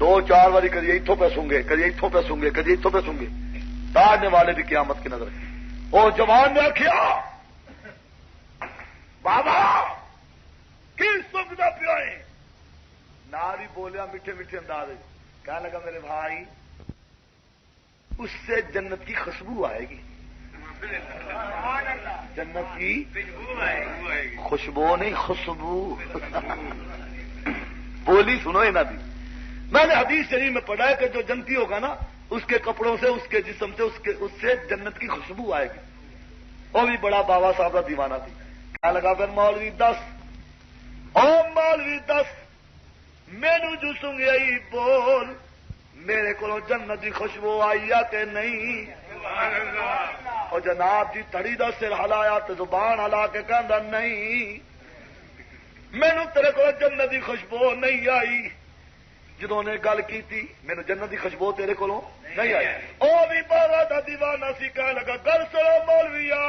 دو چار باری کدی اتوں پہ سونگے کدی اتوں پہ سونگے کدی اتوں پہ سونگے. تاڑنے والے بھی قیامت کی نظر. وہ جوان نے آخیا بابا کی سنگتا پیا ہے؟ ناری بولیا میٹھے میٹھے انداز. کہنے لگا میرے بھائی اس سے جنت کی خوشبو آئے گی. جنت کی خوشبو نہیں خوشبو. بولی سنو یہ نہ دی. میں نے حدیث شریف میں پڑھا ہے کہ جو جنتی ہوگا نا اس کے کپڑوں سے اس کے جسم سے اس سے جنت کی خوشبو آئے گی. وہ بھی بڑا بابا صاحب کا دیوانہ تھی. کہنے لگا پھر مولوی دس او مولوی دس مینو جو سنگیائی بول میرے کو جنت کی خوشبو آئی ہے کہ نہیں؟ اور جناب جی تھڑی دا سر ہلایا تو زبان ہلا کے کہندا نہیں مینو تیرے کو جنت کی خوشبو نہیں آئی. جدوں نے گل کی میرے جنت کی خوشبو تیرے کو نہیں آئی. وہ بھی بابا دا دیوانہ سی کہنے لگا گل سنو مولویا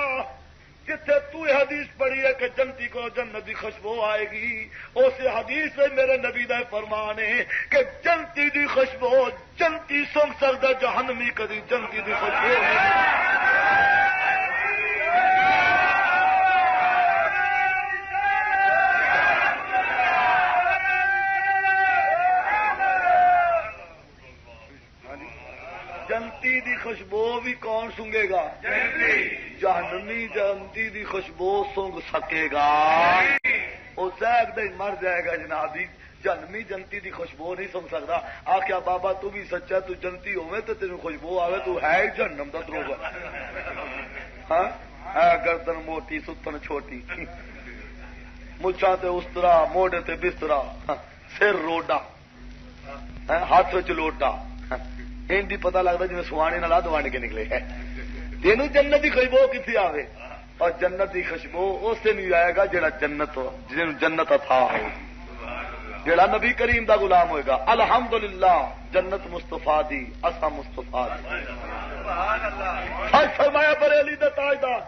جتھے تو حدیث پڑھی ہے کہ جنتی کو جنت کی خوشبو آئے گی اس حدیث میں میرے نبی دا فرمان ہے کہ جنتی دی خوشبو جنتی سونگ سکتا جہنمی کدی جنتی دی خوشبو جنتی دی خوشبو بھی کون سونگے گا؟ جہنمی جنتی دی خوشبو سونگ سکے گا وہ زیگ دے مر جائے گا جناب جی. جہنمی جنتی دی خوشبو نہیں سونگ سکتا. آخیا بابا تو بھی سچا تو جنتی ہوئے تو تین خوشبو آوے تو ہے ہی جہنم دا تروگا. ہاں گردن موٹی ستن چھوٹی مچھا تے استرا موڈے تے بسترا سر روڈا ہاتھ وچ لوٹا ہندی پتا لگتا جی سوانے نہ لا دوان کے نکلے ہے. تینوں جنت کی خوشبو کتنی آئے اور جنت کی خوشبو اس سے نہیں آئے گا جہاں جنت جن جنت عطا ہے جہاں نبی کریم دا غلام ہوئے گا. الحمدللہ جنت مصطفیٰ دی اسا مصطفیٰ دی. فرمایا بریلی دا تاجدار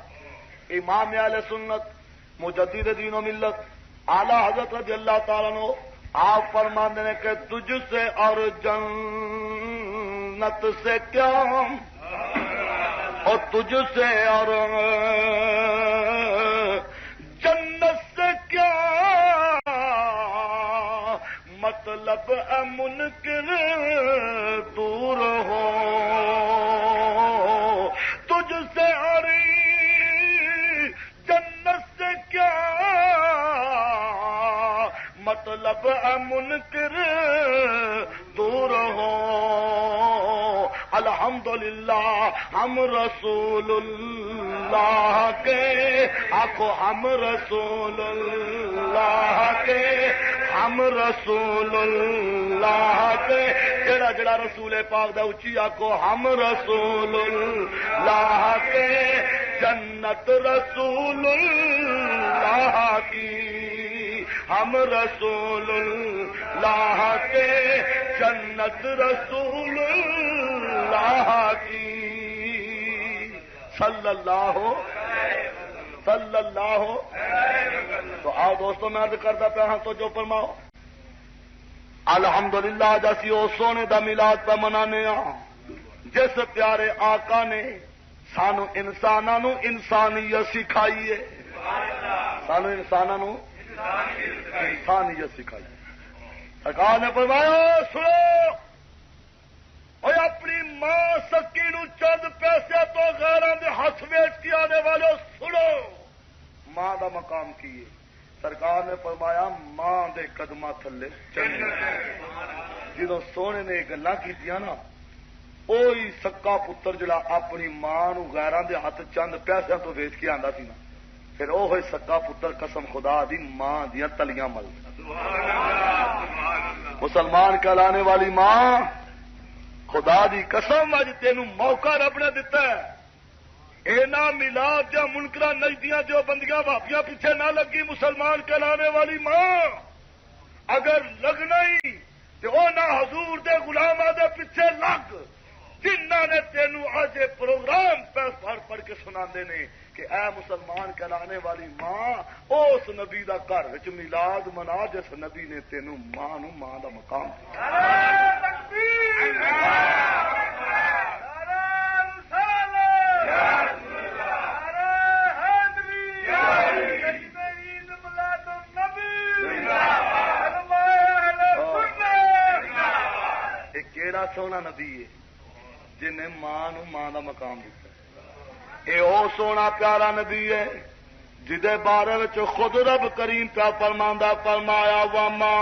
امام اہل سنت مجدد دین و ملت اعلی حضرت رضی اللہ تعالیٰ عنہ آپ فرماتے ہیں کہ تجھ سے اور جنت سے کیا اور تجھ سے اور جنت سے کیا مطلب منکر دور ہو تجھ سے اور جنت سے کیا مطلب منکر دور ہو. الحمدللہ ہم رسول اللہ کے آخو ہم رسول اللہ کے ہم رسول اللہ کے جڑا جڑا رسول پاک دا اچھی آخو ہم رسول اللہ کے جنت رسول اللہ کی ہم رسول اللہ کے جنت رسول اللہ کی صلی اللہ تو آؤ دوستوں میں عرض کرتا پہ ہاں تو جو فرماؤ الحمدللہ جیسی او سونے دا میلاد پہ منانے جس پیارے آقا نے سانو انسانوں انسانیت سکھائی ہے سانو انسانوں انسانیت سکھائی. سرکار نے فرمایا سنو اور اپنی ماں سکی نو چند پیسے تو غیروں کے ہاتھ ویچ کے آنے والے سنو ماں دا مقام کیے. سرکار نے فرمایا ماں دے قدمہ تھلے جدو سونے نے گلاں کیتیاں نا وہی سکا پتر جڑا اپنی ماں نو غیراں دے ہاتھ چند پیسے تو ویچ کے آندا سی نا پھر وہ ہوئی سکا پتر قسم خدا دی ماں دیاں تلیاں مل. مسلمان کہلانے والی ماں خدا دی قسم اج تینوں موقع رب نے دتا ہے. اینا میلاد یا منکرا نجدیاں جو بندیاں بھابیاں پیچھے نہ لگی. مسلمان کہلانے والی ماں اگر لگنا ہی تو وہ نہ حضور دے غلاماں دے پیچھے لگ جنہ نے تینوں اج پروگرام پڑھ پڑھ کے سنا نے کہ اے مسلمان کہلانے والی ماں اس نبی دا گھر وچ میلاد منا جس نبی نے تینوں ماں نو ماں دا مقام کیڑا سونا نبی ہے جنہیں ماں نو ماں دا مقام دیتا ہے. اے او سونا پیارا نبی ہے جدے بارے وچ خود رب کریم پیا فرماندا فرمایا وما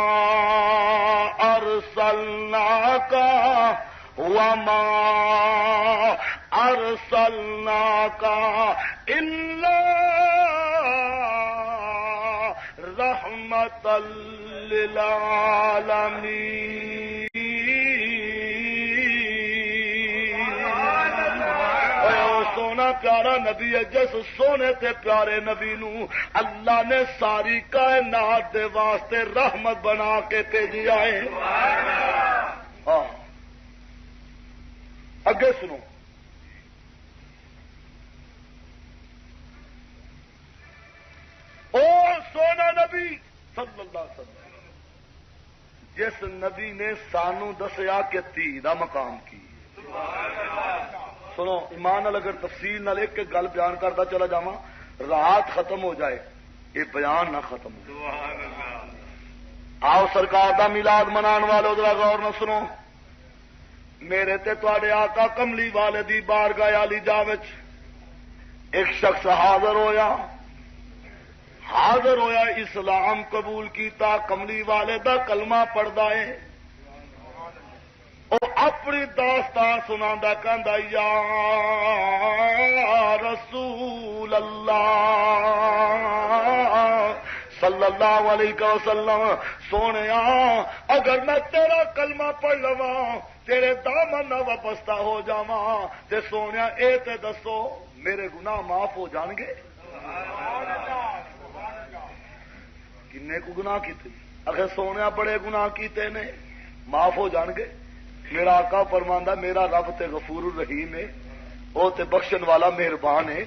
ارسلناک وما ارسلناک الا رحمتا للعالمین. سونا پیارا نبی ہے جس سونے تے پیارے نبی نو اللہ نے ساری کائنات دے واسطے رحمت بنا کے بھیجیا ہے. ہاں اگے سنو، او سونا نبی صلی اللہ علیہ وسلم، جس نبی نے سانو دسیا کہ تھی دا مقام کی. سنو ایمان نال اگر تفصیل نال ایک گل بیان کرتا چلا جاواں رات ختم ہو جائے یہ بیان نہ ختم ہو. آؤ سرکار دا میلاد منان والے ذرا غور نہ سنو. میرے تے تواڈے آقا کملی والے دی بارگاہ علی جا وچ ایک شخص حاضر ہویا اسلام قبول کیتا، کملی والے دا کلمہ پڑھدا ہے. وہ اپنی داستان سناندا کہندا یا رسول اللہ صلی اللہ علیہ وسلم، سونیا اگر میں تیرا کلمہ پڑھ لواں تیرے دامن نہ وابستہ ہو جاواں تے سونیا اے تے دسو میرے گناہ معاف ہو جان گے؟ کنے کو گناہ کیتے؟ اگر سونیا بڑے گناہ کیتے نے، معاف ہو جان گے؟ میرا آقا فرماندا میرا رب تے غفور الرحیم ہے، او تے بخشن والا مہربان ہے.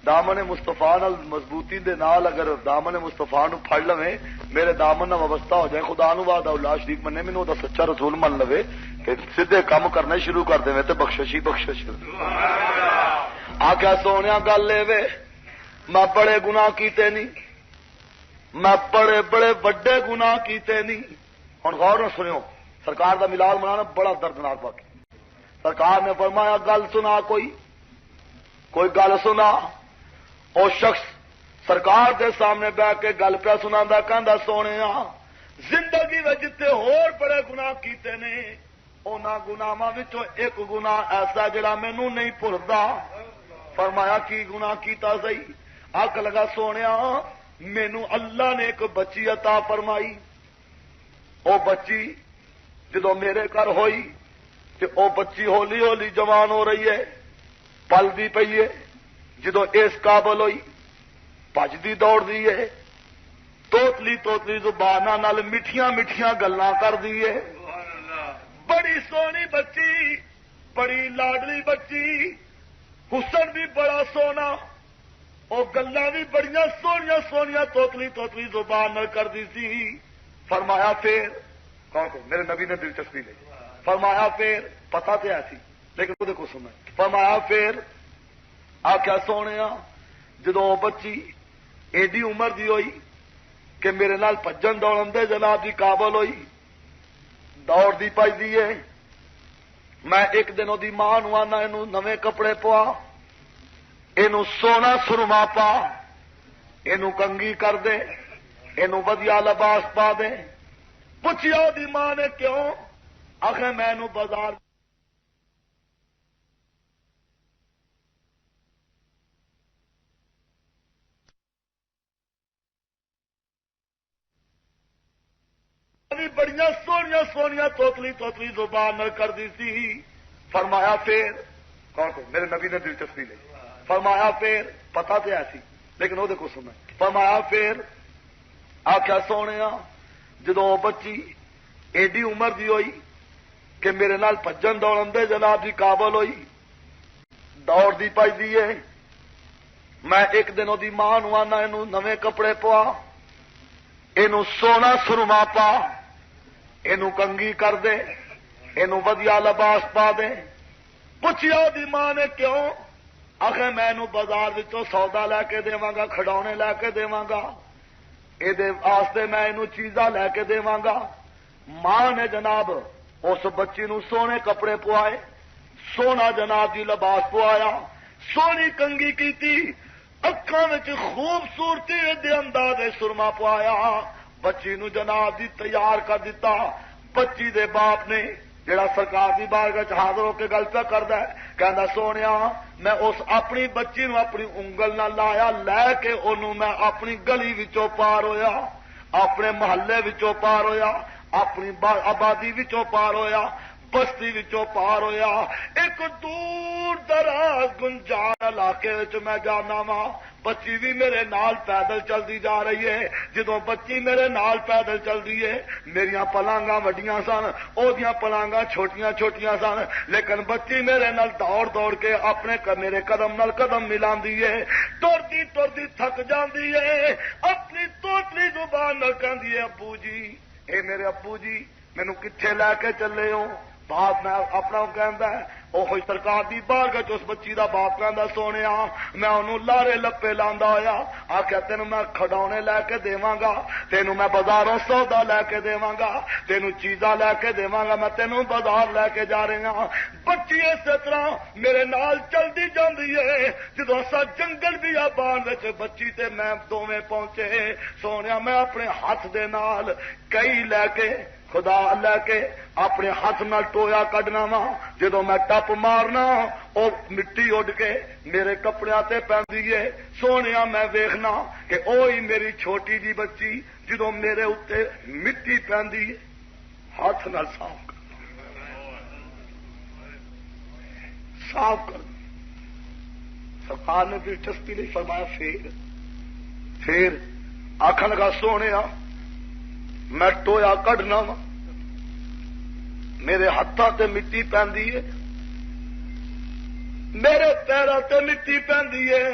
دامن مصطفیٰ نال مضبوطی دے نال اگر دامن مصطفیٰ نو پھڑ لوے میرے دامن نال وابستہ ہو جائے، خدا نو وعدہ اللہ شریف منے، مینوں دا سچا رسول من لوے کہ سیدھے کام کرنے شروع کر دے تے بخشش ہی بخشش. آکھیا سونیا گل اے وے میں بڑے گناہ کیتے نہیں، میں بڑے بڑے وڈے گناہ کیتے نہیں. ہن غور نہ سنو، سرکار دا میلاد منانا بڑا دردناک واقعہ. سرکار نے فرمایا گل سنا، کوئی گل سنا. او شخص سرکار دے سامنے بیٹھ کے گل پہ سناندا کہندا سونے زندگی میں جتے ہور بڑے گناہ کیتے نے انہاں گناہاں وچوں ایک گناہ ایسا جڑا مینوں نہیں بھلدا. فرمایا کی گناہ کیتا سی؟ آکھ لگا سونیا مینوں اللہ نے ایک بچی عطا فرمائی، او بچی جدو میرے گھر ہوئی تے او بچی ہولی ہولی جوان ہو رہی ہے، پلدی پئی ہے. جدو اس قابل ہوئی بجدی دوڑ دی ہے، توتلی زباناں نال میٹھیاں میٹھیاں گلاں کر دی ہے. بڑی سونی بچی، بڑی لاڈلی بچی، حسن بھی بڑا سونا، او گلاں بھی بڑیاں سونیاں سونیاں توتلی زبان نال کر دی سی. فرمایا پھر کون کو؟ میرے نبی نے دلچسپی لی. فرمایا پھر پتا تو ایسی لیکن وہ دیکھو سننا. فرمایا پھر آخیا سونے جدو بچی ایڈی عمر دی ہوئی کہ میرے نال بھجن دوڑن دے جناب دی قابل ہوئی، دوڑ دی پائی دیے، میں ایک دن دی ماں نو آنا اینو نویں کپڑے پوا، اینو سونا سرما پا، اینو کنگھی کر دے، اینو ودیا لباس پا دے. پوچھیا دی ماں نے کیوں؟ آخر میں اینو بازار بڑیاں سونیاں توتلی زبان نہ کر دی سی. فرمایا پھر کون کو؟ میرے نبی نے دلچسپی لی. فرمایا پھر پتا تو ایسی لیکن وہ دیکھو سننا. فرمایا پھر آخیا سونے جدو بچی ایڈی عمر دی ہوئی کہ میرے نال بھجن دوڑن دے جناب دی قابل ہوئی، دوڑ دی پائی دیے، میں ایک دن دی ماں نو آنا اینو نویں کپڑے پوا، اینو سونا سرما پا، اینو کنگھی کر دے، اینو ودیا لباس پا دے. پوچھیا دی ماں نے کیوں؟ آخر میں اینو بازار وچوں سودا لے کے دیواں گا، کھڈونے لے کے دیواں گا، اے دے واسطے میں اینو چیزاں لے کے دیواں گا. ماں نے جناب اس بچی نو سونے کپڑے پوائے، سونا جناب دی لباس پوایا، سونی کنگھی کیتی، اکھاں وچ خوبصورتی دے انداز سرما پوایا، بچی نو جناب دی تیار کر دیتا. بچی دے باپ نے جڑا سرکار دی بارگاہ حاضر ہو کے گل پہ کردا ہے کہندا سونیا میں اس اپنی بچی نو اپنی انگل نہ لایا، لے کے اونوں میں اپنی گلی وچوں پار ہویا، اپنے محلے وچوں پار ہویا، اپنی آبادی وچوں پار ہویا، بستی وچوں پار ہویا، ایک دور دراز گنجان علاقے وچ میں جانا وا، بچی بھی میرے نال پیدل چلتی جا رہی ہے. جدوں بچی میرے نال پیدل چلتی ہے میرا پلانگاں وڈیاں سن وہ پلانگاں چھوٹیاں چھوٹیاں سن لیکن بچی میرے نال دوڑ دوڑ کے اپنے میرے قدم نال قدم ملاندی ہے. ٹرتی ٹرتی تھک جاندی ہے اپنی توتلی زبان نال کہندی ہے ابو جی اے میرے ابو جی مینوں کتھے لے کے چلے ہو. باپ میں اپنا کہندا ہے وہ سرکار دی بارگاہ اس بچی دا باپ کہندا سونیا میں انہوں لارے لپے لاندا ہویا آخیا تینوں میں کھڈونے لے کے دیواں گا تینوں میں بازاروں سودا لے کے دیواں گا تینوں چیزاں لے کے دیواں گا میں تینوں بازار لے کے جا رہی ہاں. بچی اس طرح میرے نال چلدی جاندی ہے. جدوں اسا جنگل بھی آبان وچ بچی تے میں دوویں پہنچے سونیا میں اپنے ہاتھ دے نال کئی لے کے خدا لے کے اپنے ہاتھ نال ٹویا کڈنا وا جدوں میں ٹپ مارنا وہ مٹی اڈ کے میرے کپڑیاں تے پیندی ہے. سونیا میں ویکھنا کہ اوہی میری چھوٹی جی بچی جدوں میرے اوتے مٹی پیندی ہے ہاتھ نال صاف کر سرکار نے دلچسپی نہیں فرمایا. پھر آخر لگا سونے میں ٹویا کڈنا وا میرے ہاتھاں تے مٹی پیندی ہے میرے پیراں تے مٹی پیندی ہے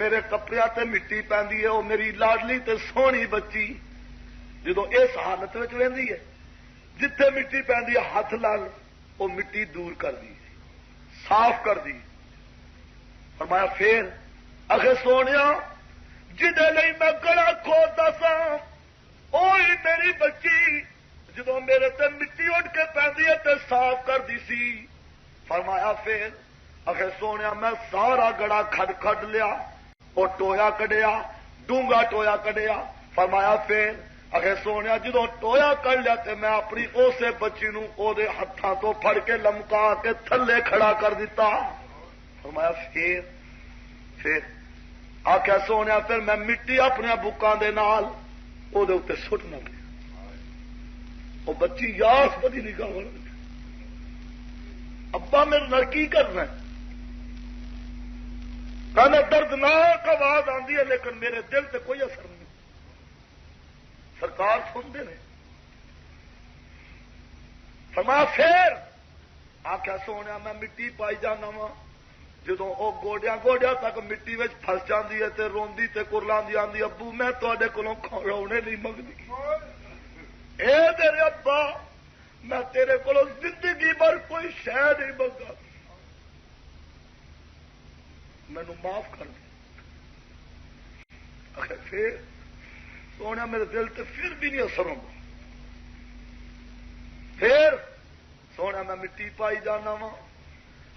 میرے کپڑیاں تے مٹی پیندی ہے. وہ میری لاڈلی تے سونی بچی جدوں اس حالت وچ رہندی ہے جتھے مٹی پیندی ہے ہاتھ لال وہ مٹی دور کر دی صاف کر دی. فرمایا پھر اگے سونیا جدے لئی میں گڑا کھودا سا اوہی میری بچی جدوں میرے تے مٹی اڈ کے پیندی ہے تے صاف کر دی سی. فرمایا پھر اگے سونیا میں سارا گڑا کھڈ لیا وہ ٹویا کڈیا ڈونگا ٹویا کڈیا. فرمایا پھر اگے سونیا جدوں ٹویا کڈ لیا تے میں اپنی اسے بچی نوں او دے ہتھاں تو پھڑ کے لمکا کے تھلے کھڑا کر دیتا. فرمایا پھر آخیا سونے پھر میں مٹی اپنے بکاں دے نال او دے اوتے سٹنا وہ بچی یاس بدی نگاہ ابا میرے نال کی کرنا کہنا دردناک آواز آندی ہے لیکن میرے دل تے کوئی اثر نہیں. سرکار سنتے ہیں فرمایا پھر آخیا سونے میں مٹی پائی جانا وا جدوں وہ گوڈیا گوڈیا تک مٹی میں پھس جاتی ہے تے روندی تے کرلاندی آندی ابو میں تے کولوں کھڑونے نہیں منگتی اے تیرے ابا میں تیرے کو زندگی بھر کوئی شہ نہیں منگا مینو معاف کر دے. پھر سونے میرے دل تے پھر بھی نہیں اثر ہوگا. پھر سونے میں مٹی پائی جانا وا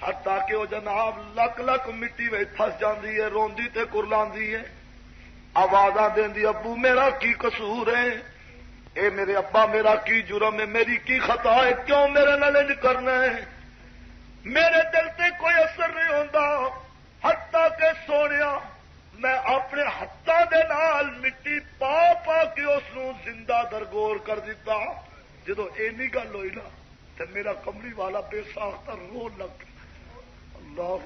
حتیٰ کہ وہ جناب لک لک مٹی میں پھس جاندی ہے روندی تے کرلاندی ہے آوازاں دیندی ابو میرا کی قصور ہے اے میرے ابا میرا کی جرم ہے میری کی خطا ہے کیوں میرے نال انج کرنا ہے. میرے دل تے کوئی اثر نہیں ہوندا حتیٰ کہ سونیا میں اپنے ہاتھاں دے نال مٹی پا پا کے اس نوں زندہ درگور کر دیتا. جدوں اینی گل ہوئی نا تے میرا کملی والا بے ساختہ رو لگ اللہ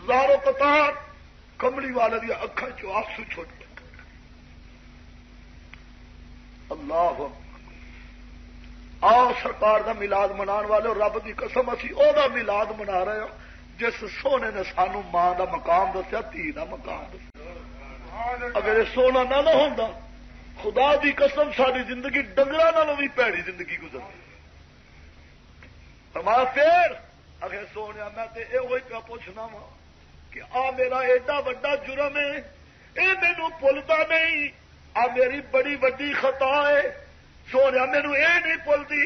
زارو قطار کملی والے دی اکھاں چوں آنسو چھٹ گئے. اللہ آ سرکار دا میلاد منان والے رب دی قسم اسی او دا میلاد منا رہے ہوں جس سونے نے سانو ماں دا مقام دسیا دھی دا مقام دسیا. اگر یہ سونا نہ ہوندا خدا دی قسم ساری زندگی ڈنگراں نالوں بھی پیڑی زندگی گزرتی. فرمایا پھر اگر سونے میں تے یہ پیا پوچھنا وا کہ آ میرا ایڈا وڈا جرم ہے یہ مینو بھولتا نہیں آ میری بڑی وڈی خطا ہے سونے مینو یہ نہیں بھولتی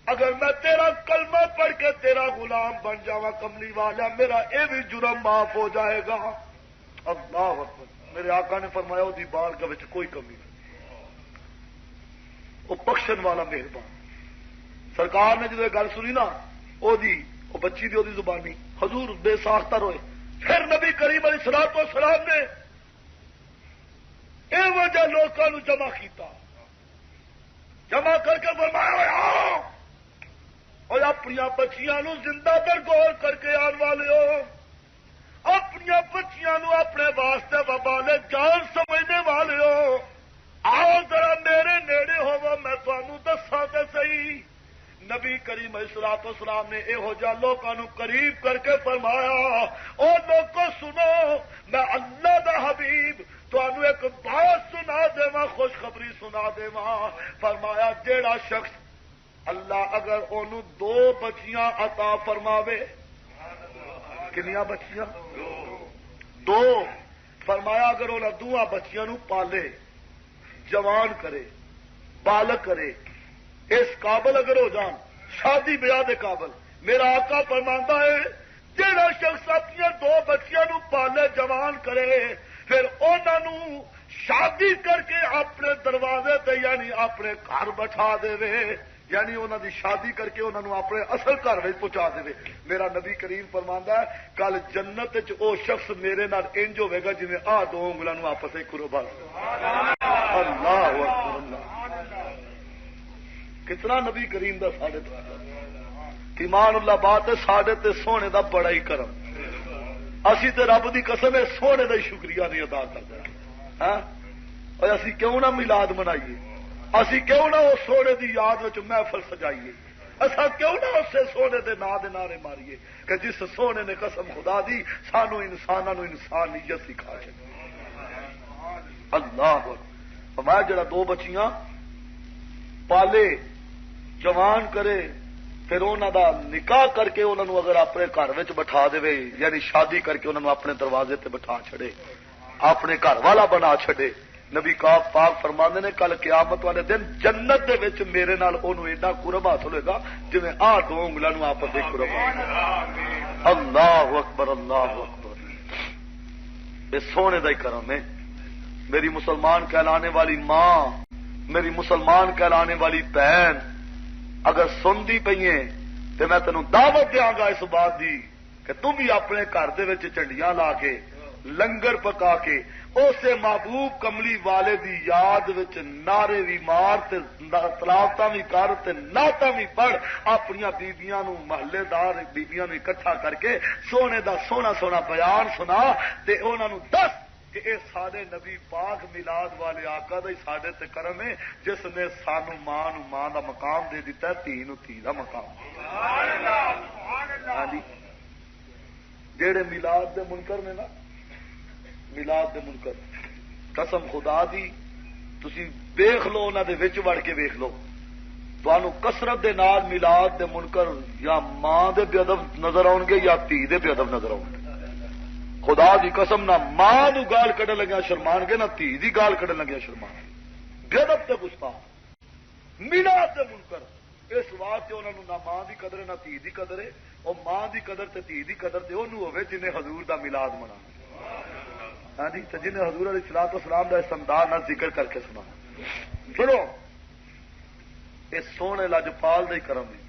اگر میں تیرا کلمہ پڑھ کے تیرا غلام بن جاواں کملی والا میرا یہ بھی جرم معاف ہو جائے گا. اللہ اکبر. میرے آقا نے فرمایا وہ بارگاہ وچ کوئی کمی نہیں وہ بخشن والا مہربان. سرکار نے جب یہ گل سنی نا وہ بچی دی زبانی حضور بے ساختہ روئے. پھر نبی کریم علیہ الصلوۃ والسلام نے یہ وجہ لوگوں جمع کیتا جمع کر کے فرمایا اور اپنی بچیاں زندہ درگور کر کے آن والے ہو اپنی بچیاں نو اپنے واسطے وبالے جان سمجھنے والے ہو، آؤ ذرا میرے نیڑے ہوو، میں تمہوں دساں تے صحیح۔ نبی کریم علیہ الصلوۃ والسلام نے یہو جہاں لوگوں قریب کر کے فرمایا، او لوگوں سنو، میں اللہ دا حبیب تمہوں ایک بات سنا دیواں، خوشخبری سنا دیواں۔ فرمایا جیڑا شخص اللہ اگر انہوں 2 بچیاں عطا فرماوے، کنیاں بچیاں؟ 2۔ فرمایا اگر انہوں 2 بچیاں نو پالے، جوان کرے، بالغ کرے، اس قابل اگر ہو جان، شادی بیاہ دے قابل، میرا آقا فرماندا ہے جہاں شخص اپنی 2 بچیاں نو پالے، جوان کرے، پھر انہاں نو شادی کر کے اپنے دروازے تے یعنی اپنے گھر بٹھا دے، یعنی انہاں دی شادی کر کے انہاں نو اپنے اصل گھر وچ پہنچا دے۔ میرا نبی کریم فرماندا ہے کل جنت وچ او شخص میرے نال انج ہوے گا جویں 2 انگلاں نو آپس وچ قربا۔ اللہ اکبر، اللہ، کتنا نبی کریم دا ساڈے ایمان اللہ بات ہے، ساڈے تے سونے دا بڑا ہی کرم، اسی تے رب دی قسم ہے سونے دا ہی شکریہ نہیں ادا کرتے۔ ہاں اور اسی کیوں نہ میلاد منائیے، اسی کیوں نہ اس سونے دی یاد وچ محفل سجائیے، اسا کیوں نہ اسے سونے دے نا دے نعرے ماریے کہ جس سونے نے قسم خدا دی سانو انساناں نو انسانیت سکھا چھڈی۔ اللہ اکبر، میں جڑا 2 بچیاں پالے، جوان کرے، پھر انہوں دا نکاح کر کے انہوں اگر اپنے گھر وچ بٹھا دے، یعنی شادی کر کے انہوں اپنے دروازے تے بٹھا چھڑے، اپنے گھر والا بنا چھڑے، نبی پاک فرماندے نے کل قیامت والے دن جنت دے وچ میرے نال انہوں ایڈا قرب حاصل ہوئے گا جویں 2 انگلاں نو آپس وچ قرب۔ اللہ اکبر، اللہ اکبر، یہ سونے دا ہی کرم ہے۔ میری مسلمان کہلانے والی ماں، میری مسلمان کہلانے والی بہن اگر سنتی پئی تو میں تینوں دعوت دیاں گا اس بات دی کہ تم بھی اپنے گھر دے وچ چنڈیاں لا کے، لنگر پکا کے، اسے محبوب کملی والے دی یاد وچ نعرے بھی مار تے تلاوتاں بھی کر تے نعتاں بھی پڑھ، اپنی بیبیاں نو، محلے دار بیبیاں نو اکٹھا کر کے سونے دا سونا سونا بیان سنا تے انہاں نو دس کہ اے سارے نبی پاک میلاد والے آقا دا ہی ساڈے تے کرم ہے جس نے سانو ماں نو ماں دا مقام دے دیتا ہے، تھی نو تھی دا مقام۔ ہاں جی، جیڑے میلاد دے منکر نے نا، میلاد دے منکر، قسم خدا دی تسی دیکھ لو، انہاں دے وچ وڑ کے ویکھ لو، تانوں کثرت دے نال میلاد دے منکر یا ماں دے بے ادب نظر آؤ گے یا تھی دے بے ادب نظر آؤ گے۔ خدا دی قسم نہ ماں نو گال کڈن لگیا شرمان گے، نہ تھی دی گال کڈن لگیا شرمان گے، بے ادب تے گستاخ میلاد دے منکر۔ اس واسطے انہاں نو نہ ماں دی قدر ہے نہ تھی دی قدر ہے، او ماں دی قدر تے تھی دی قدر تے اونوں ہوے جنہیں حضور دا میلاد منانا۔ ہاں جی، تے جنہیں حضور علیہ الصلوۃ والسلام دا استمداد نال ذکر کر کے سنا۔ سنو، اس سونے لاجپال دا ہی کرم ہے،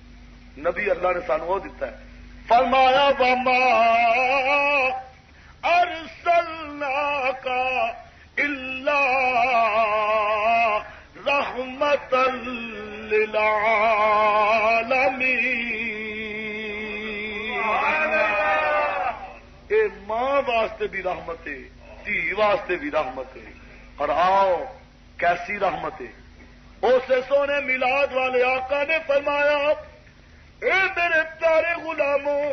نبی اللہ نے سانو وہ دیتا ہے، فرمایا وما ارسلناک الا رحمۃ للعالمین۔ اے ماں واسطے بھی رحمت ہے، دھی واسطے بھی رحمت ہے، اور آؤ کیسی رحمت ہے۔ اسے سونے میلاد والے آقا نے فرمایا اے میرے پیارے غلاموں،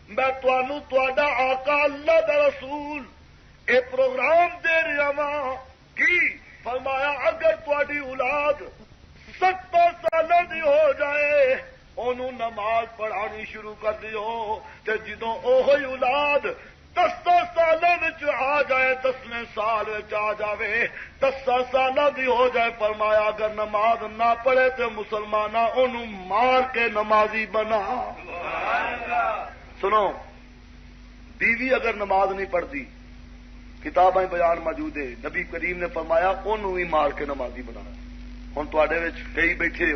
میں تمہوں تہاڈا آقا اللہ دا رسول اے پروگرام دے رہا ہاں کی فرمایا اگر تہاڈی اولاد 70 سالوں دی ہو جائے انہوں نماز پڑھانی شروع کر دیو، تے جدوں اوہی اولاد 10 سالوں وچ آ جائے، 10ویں سال وچ آ جاوے، 10 سالوں دی ہو جائے، فرمایا اگر نماز نہ پڑھے تے مسلماناں انہوں مار کے نمازی بنا۔ سنو، بیوی اگر نماز نہیں پڑھتی، کتابیں بیان موجود ہے، نبی کریم نے فرمایا انہوں ہی مار کے نمازی بنا۔ ہن تواڈے وچ کئی بیٹھے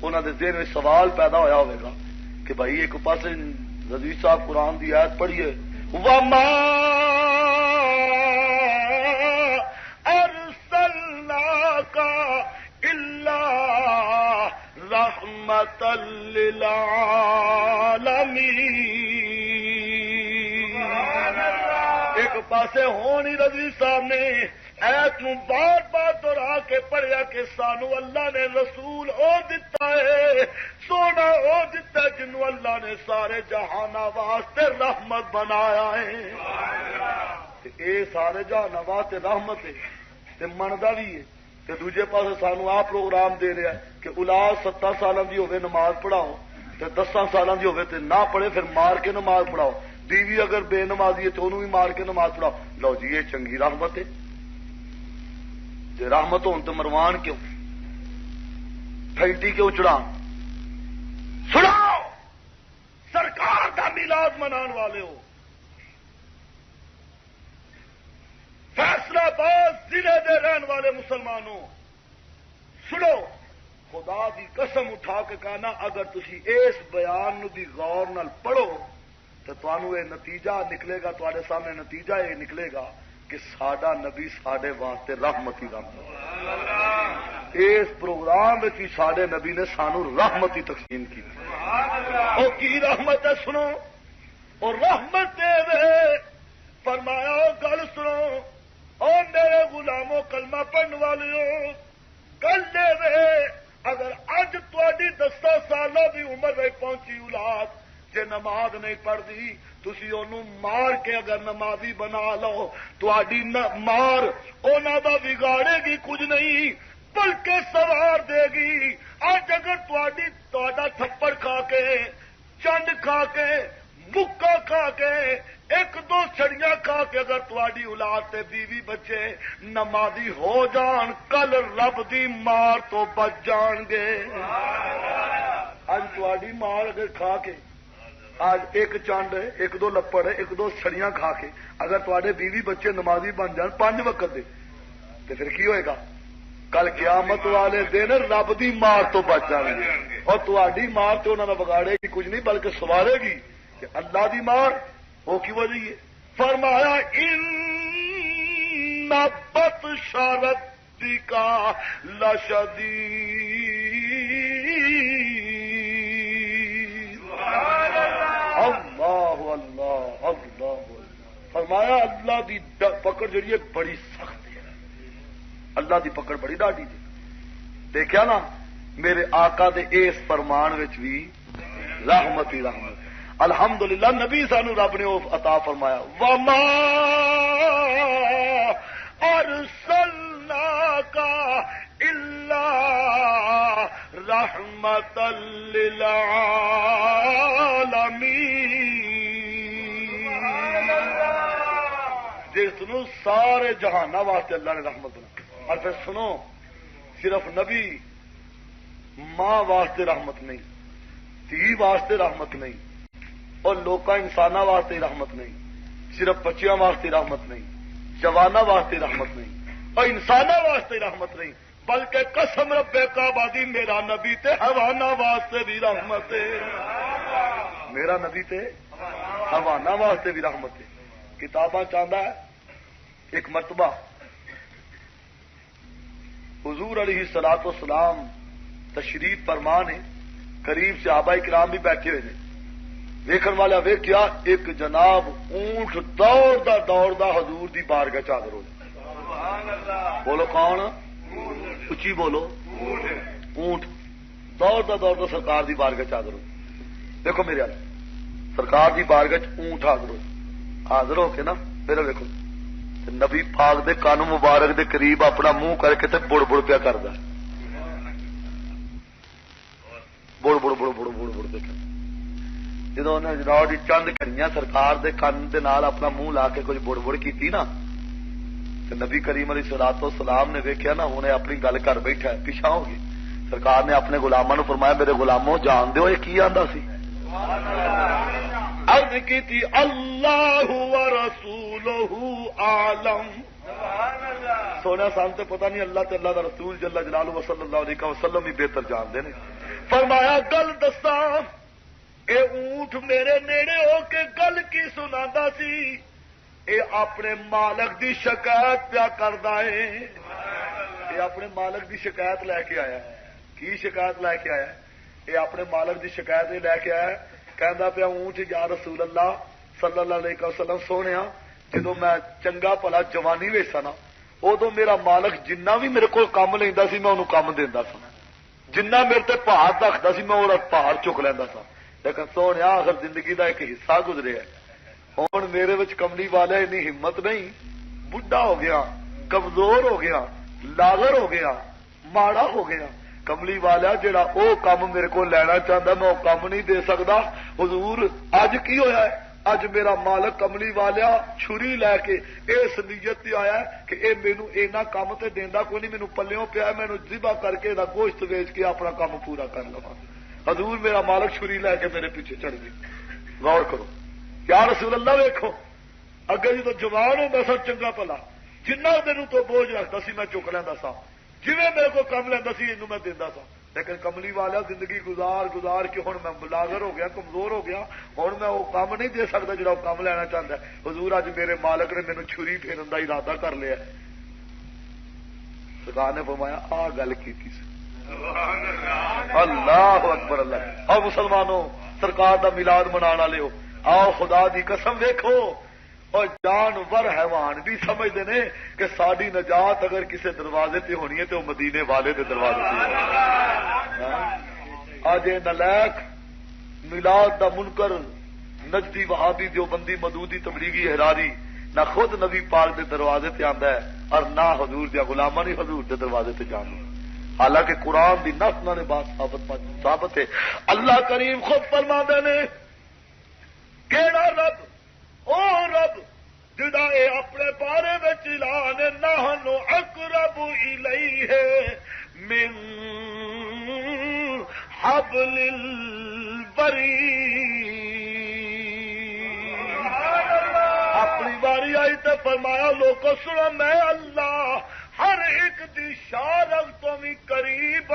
انہاں دے ذہن وچ سوال پیدا ہویا ہوئے گا کہ بھائی ایک پاسے رضوی صاحب قرآن دی آیت پڑھیے وما ارسلناک الا رحمۃ للعالمین۔ پاسے ہونی رضوی صاحب نے ایت نو بار بار دہرا کے پڑھیا کہ سانو اللہ نے رسول او دتا ہے، سونا او دتا ہے جنوں اللہ نے سارے جہانا واسطے رحمت بنایا ہے۔ اے سارے جہانا واسطے رحمت ہے تے مندا بھی ہے، تے دوجے پاسے سانو آ پروگرام دے رہا ہے کہ اولاد 7 سالاں دی ہوے نماز پڑھاؤ تے 10 سالاں دی ہوے تے نہ پڑھے پھر مار کے نماز پڑھاؤ، بیوی اگر بے نمازی ہے تو انہوں بھی مار کے نماز پڑھاؤ۔ لو جی یہ چنگی رحمت ہے؟ جی رحمت ہون تو مروان کیوں، پھینٹی کیوں چڑھا؟ سناؤ سرکار کا میلاد منان والے ہو، فیصلہ آباد ضلع دے رہن والے مسلمانوں سنو، خدا دی قسم اٹھا کے کہنا اگر تسی اس بیان نو بھی غور نال پڑھو تو تمہوں یہ نتیجہ نکلے گا، تمہارے سامنے نتیجہ یہ نکلے گا کہ ساڈا نبی ساڈے واسطے رحمت ہی رحمت، اس پروگرام میں ساڈے نبی نے سانو رحمت ہی تقسیم کی۔ او کی رحمت ہے سنو، اور رحمت دے فرمایا گل سنو، اور میرے غلاموں کلمہ پڑھنے والوں گل دے اگر اج تہاڈی 10 سالوں کی عمر میں پہنچی اولاد جے نماز نہیں پڑھتی تسی انہوں مار کے اگر نمازی بنا لو، تہاڈی مار انہاں دا بگاڑے گی کچھ نہیں بلکہ سوار دے گی۔ اج اگر تہاڈا تھپڑ کھا کے، چنڈ کھا کے، مکا کھا کے، 1-2 چھڑیاں کھا کے اگر تہاڈی اولاد تے بیوی بچے نمازی ہو جان کل رب دی مار تو بچ جان گے۔ اج تہاڈی مار اگر کھا کے آج 1 چانڈ 1-2 لپڑ 1-2 چھڑیاں کھا کے اگر تواڈے بیوی بچے نمازی بن جان 5 وقت دے تو پھر کی ہوئے گا؟ کل قیامت والے دن رب دی مار تو بچ جان گے، اور تواڈی مار تو انہاں دا بگاڑے گی کچھ نہیں بلکہ سوارے گی کہ اللہ دی مار وہ کی وجہ ہے۔ فرمایا ان بطش ربک لشدید، اللہ اللہ اللہ، فرمایا اللہ دی پکڑ جڑی ہے بڑی سخت ہے، اللہ دی پکڑ بڑی ڈاڈی جی۔ دیکھا نا میرے آقا دے اس فرمان وچ بھی رحمت ہی رحمت۔ الحمدللہ نبی سانو رب نے وہ عطا فرمایا وما ارسلناک الا رحمت للعالمین، جس نو سارے جہانہ واسطے اللہ نے رحمت بنا۔ اور پھر سنو صرف نبی ماں واسطے رحمت نہیں، تھی واسطے رحمت نہیں، اور لوکاں انساناں واسطے رحمت نہیں، صرف بچیاں واسطے رحمت نہیں، جواناں واسطے رحمت نہیں، اور انساناں واسطے رحمت نہیں، بلکہ قسم رب کعبہ دی میرا نبی تے حیواناں واسطے بھی رحمت ہے، میرا نبی تے حیواناں واسطے بھی رحمت ہے۔ کتاباں چاہتا ہے ایک مرتبہ حضور علیہ الصلوۃ والسلام تشریف فرما نے، قریب صحابہ کرام بھی بیٹھے ہوئے ہیں، ویکھن والا ویکھیا ایک جناب اونٹ دوڑدا حضور دی بارگاہ چ حاضر ہو جائے۔ بولو کون؟ اچھی بولو۔ اونٹ دوڑدا سرکار دی بارگاہ چ حاضر ہو۔ دیکھو میرے حال سرکار دی بارگاہ چ اونٹ حاضر ہو کے نا میرا ویکھو نبی پاک دے کان مبارک دے قریب اپنا منہ کر کے تے بڑ بڑ پیا کردا، بڑ بڑ بڑ بڑ بڑ بڑ پیا کردا۔ جدو انہیں جناب چند کڑیاں سرکار دے کن دے نال اپنا منہ لا کے کچھ بڑ بڑ کیتی نا تے نبی کریم علیہ الصلوۃ والسلام نے ویکھیا نا انہیں اپنی گل کر بیٹھا ہے، پیچھا ہو گئی۔ سرکار نے اپنے غلاماں نوں فرمایا میرے غلاموں جان دیو یہ کی آندا سی؟ عرض کیتی اللہ ورسولہ عالم، سونا سان تے پتہ نہیں اللہ تے اللہ دا رسول جل جلالہ صلی اللہ علیہ وسلم ہی بہتر جانتے ہیں۔ فرمایا گل دساں اے اونٹ میرے نیڑے ہو کے گل کی سناندا سی؟ اے اپنے مالک دی شکایت پیا کردا ہے، اے اپنے مالک دی شکایت لے کے آیا ہے۔ کی شکایت لے کے آیا؟ اے اپنے مالک دی شکایت لے کے آیا، کہندا پیا اونٹ یا رسول اللہ صلی اللہ علیہ وسلم سونیا جدو میں چنگا بھلا جوانی وچ سا نا ادو میرا مالک جنہ بھی میرے کو کام لینا سی میں انہوں کام دینا سا جنہ میرے تے پہاڑ رکھتا سی میں وہ پہاڑ چک لینا سا لیکن سونے آخر زندگی دا ایک حصہ گزریا ہوں میرے وچ کملی والا اتنی ہمت نہیں بڈھا ہو گیا کمزور ہو گیا لاغر ہو گیا ماڑا ہو گیا کملی والا جڑا او کام میرے کو لینا چاہتا میں وہ کام نہیں دے سکتا حضور اج کی ہویا ہے اج میرا مالک کملی والا چھری لے کے اس نیت تے آیا کہ اے مینو اینا کام تے دیندا کوئی نہیں مینو پلیوں پیا مینو ذبح کر کے دا گوشت ویچ کے اپنا کام پورا کر لواں حضور میرا مالک چھری لے کے میرے پیچھے چڑھ گئی غور کرو یا رسول اللہ ویکھو اگے جدو جوان ہوندا سا چنگا بھلا جنہ دن تو بوجھ رکھتا سی میں چک لینا سا جی میرے کو کم لینا سی یہ میں دینا سا لیکن کملی والا زندگی گزار گزار کے ہوں میں بلاگر ہو گیا کمزور ہو گیا ہوں میں وہ کام نہیں دے سکتا جڑا وہ کام لینا چاہتا ہے حضور اج میرے مالک نے مینو چھری پھیرن کا ارادہ کر لیا سرکار نے فرمایا آ گل کی اللہ اکبر اللہ آؤ مسلمانوں سرکار دا میلاد منانا لو آؤ خدا دی قسم ویکھو اور جانور حیوان بھی سمجھتے ہیں کہ ساری نجات اگر کسی دروازے پہ ہونی ہے تو مدینے والے دے دروازے پہ آج نلیک میلاد دا منکر نجدی وہابی دیوبندی مدودی تبلیغی حراری نہ خود نبی پاک دے دروازے پہ آندا ہے اور نہ حضور دیا غلاماں نہیں حضور دے دروازے پہ جان حالانکہ قرآن دی نص نے بات ثابت ہے اللہ کریم خود فرماندے نے کیڑا رب او رب جدا اے اپنے بارے میں اعلان نحن اقرب الیہ من حبل الورید اپنی باری آئی تو فرمایا لوگوں سنو میں اللہ ہر ایک دی شارک تو بھی قریب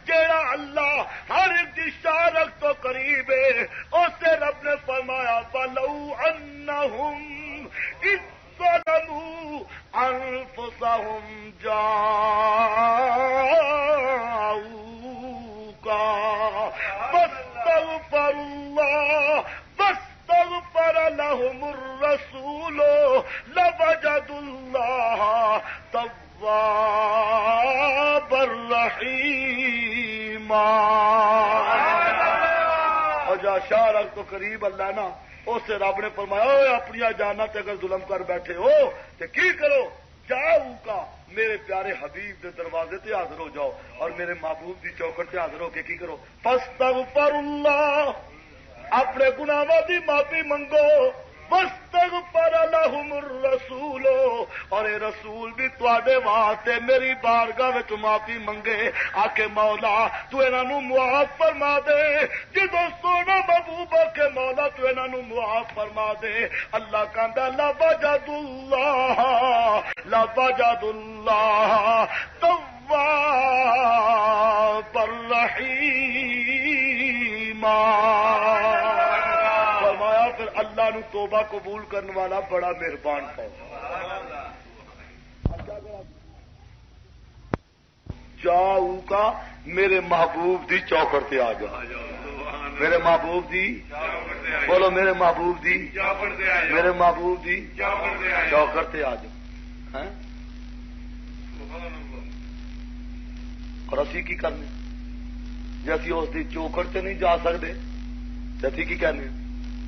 جیڑا اللہ ہر ایک دی شارک تو قریب ہے اسے رب نے فرمایا وَلَوْ أَنَّهُمْ إِذْ ظَلَمُوا أَنفُسَهُمْ جَاءُوكَ فَاسْتَغْفَرُوا اللَّهَ واستغفر لهم الرسول لوجدوا الله توابا رحيما اور جا شارک تو قریب اللہ نا اس رب نے فرمایا اپنی جانا تے اگر ظلم کر بیٹھے ہو تو کی کرو جاؤ کا میرے پیارے حبیب دے دروازے تے حاضر ہو جاؤ اور میرے محبوب دی چوکھٹ تے حاضر ہو کے کی کرو فاستغفر اللہ اپنے گناہوں دی معافی منگو واستغفر لهم الرسول اور اے رسول بھی تواڈے واسطے میری بارگاہ وچ معافی منگے آکے مولا تو انہاں نوں معاف فرما دے جدوں سونا محبوب کے مولا تو انہاں نوں معاف فرما دے اللہ کہندا لا وجد اللہ تواب الرحیم فرمایا پھر اللہ نو توبہ قبول کرنے والا بڑا مہربان ہے جاؤ کا میرے محبوب دی چوکھٹ تے آ جاؤ میرے محبوب دی بولو میرے محبوب دی میرے محبوب دی چوکھٹ تے آ جاؤ اور اسی کی کرنے جی اسی اس دی چوکھٹ تے نہیں جا سکتے تو اسی کی کہنے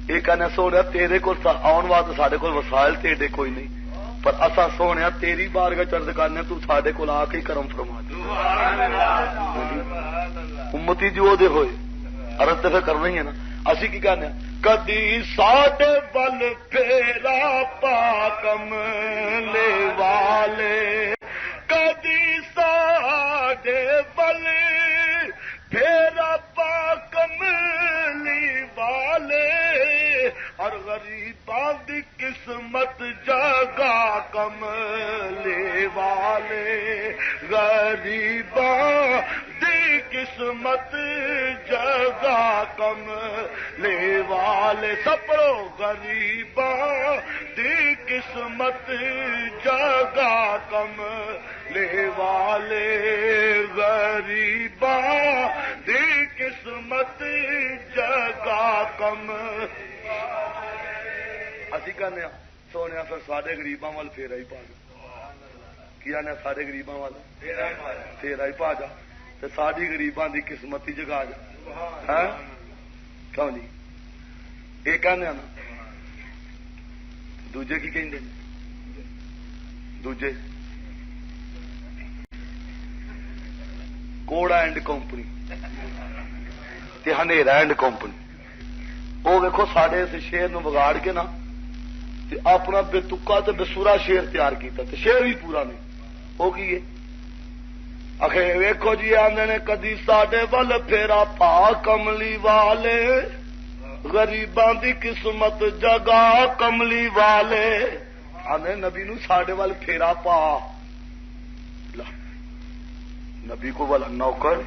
یہ کہنے سونے تیرے کو آن واسطے سارے کو وسائل تیرے کوئی نہیں پر اصا سونے تیری بارگاہ چرد کرنے تو سارے کو آ کے کرم فرما دے امتی جو دے ہوئے عرض تو پھر کرنا ہی ہے نا اسی کی کہنے کدی ساڈے ول پھیرا پاکم لے والے کدی ساڈے ول پھیرا پاکم لی والے اور غریباں دی قسمت جگا کملے والے غریباں دی قسمت جگا کملے والے سپرو غریباں دی قسمت جگا کملے والے غریباں دی قسمت جگا کم اسی کہنے سونے پھر سارے گریباں وال پھیرا ہی پا جا کیا نے سارے گریباں وال پھیرا ہی پا جا تو ساری گریباں دی قسمت ہی جگا جا کیوں نہیں یہ کہنے نا دوجے کی کہیں دوجے کوڑا اینڈ کمپنی تے ہنیرا اینڈ کمپنی وہ ویکو سڈے اس شیر نو بگاڑ کے نا تے اپنا بے تکا تے بسورا شیر تیار کیتا تے شیر بھی پورا نہیں وہ کی ہے آخر ویکو جی آدھے نے کدی ساڈے ول پھیرا پا کملی والے غریباں دی قسمت جگا کملی والے آدھے نبی نو ساڈے ول پھیرا پا نبی کو والا نوکر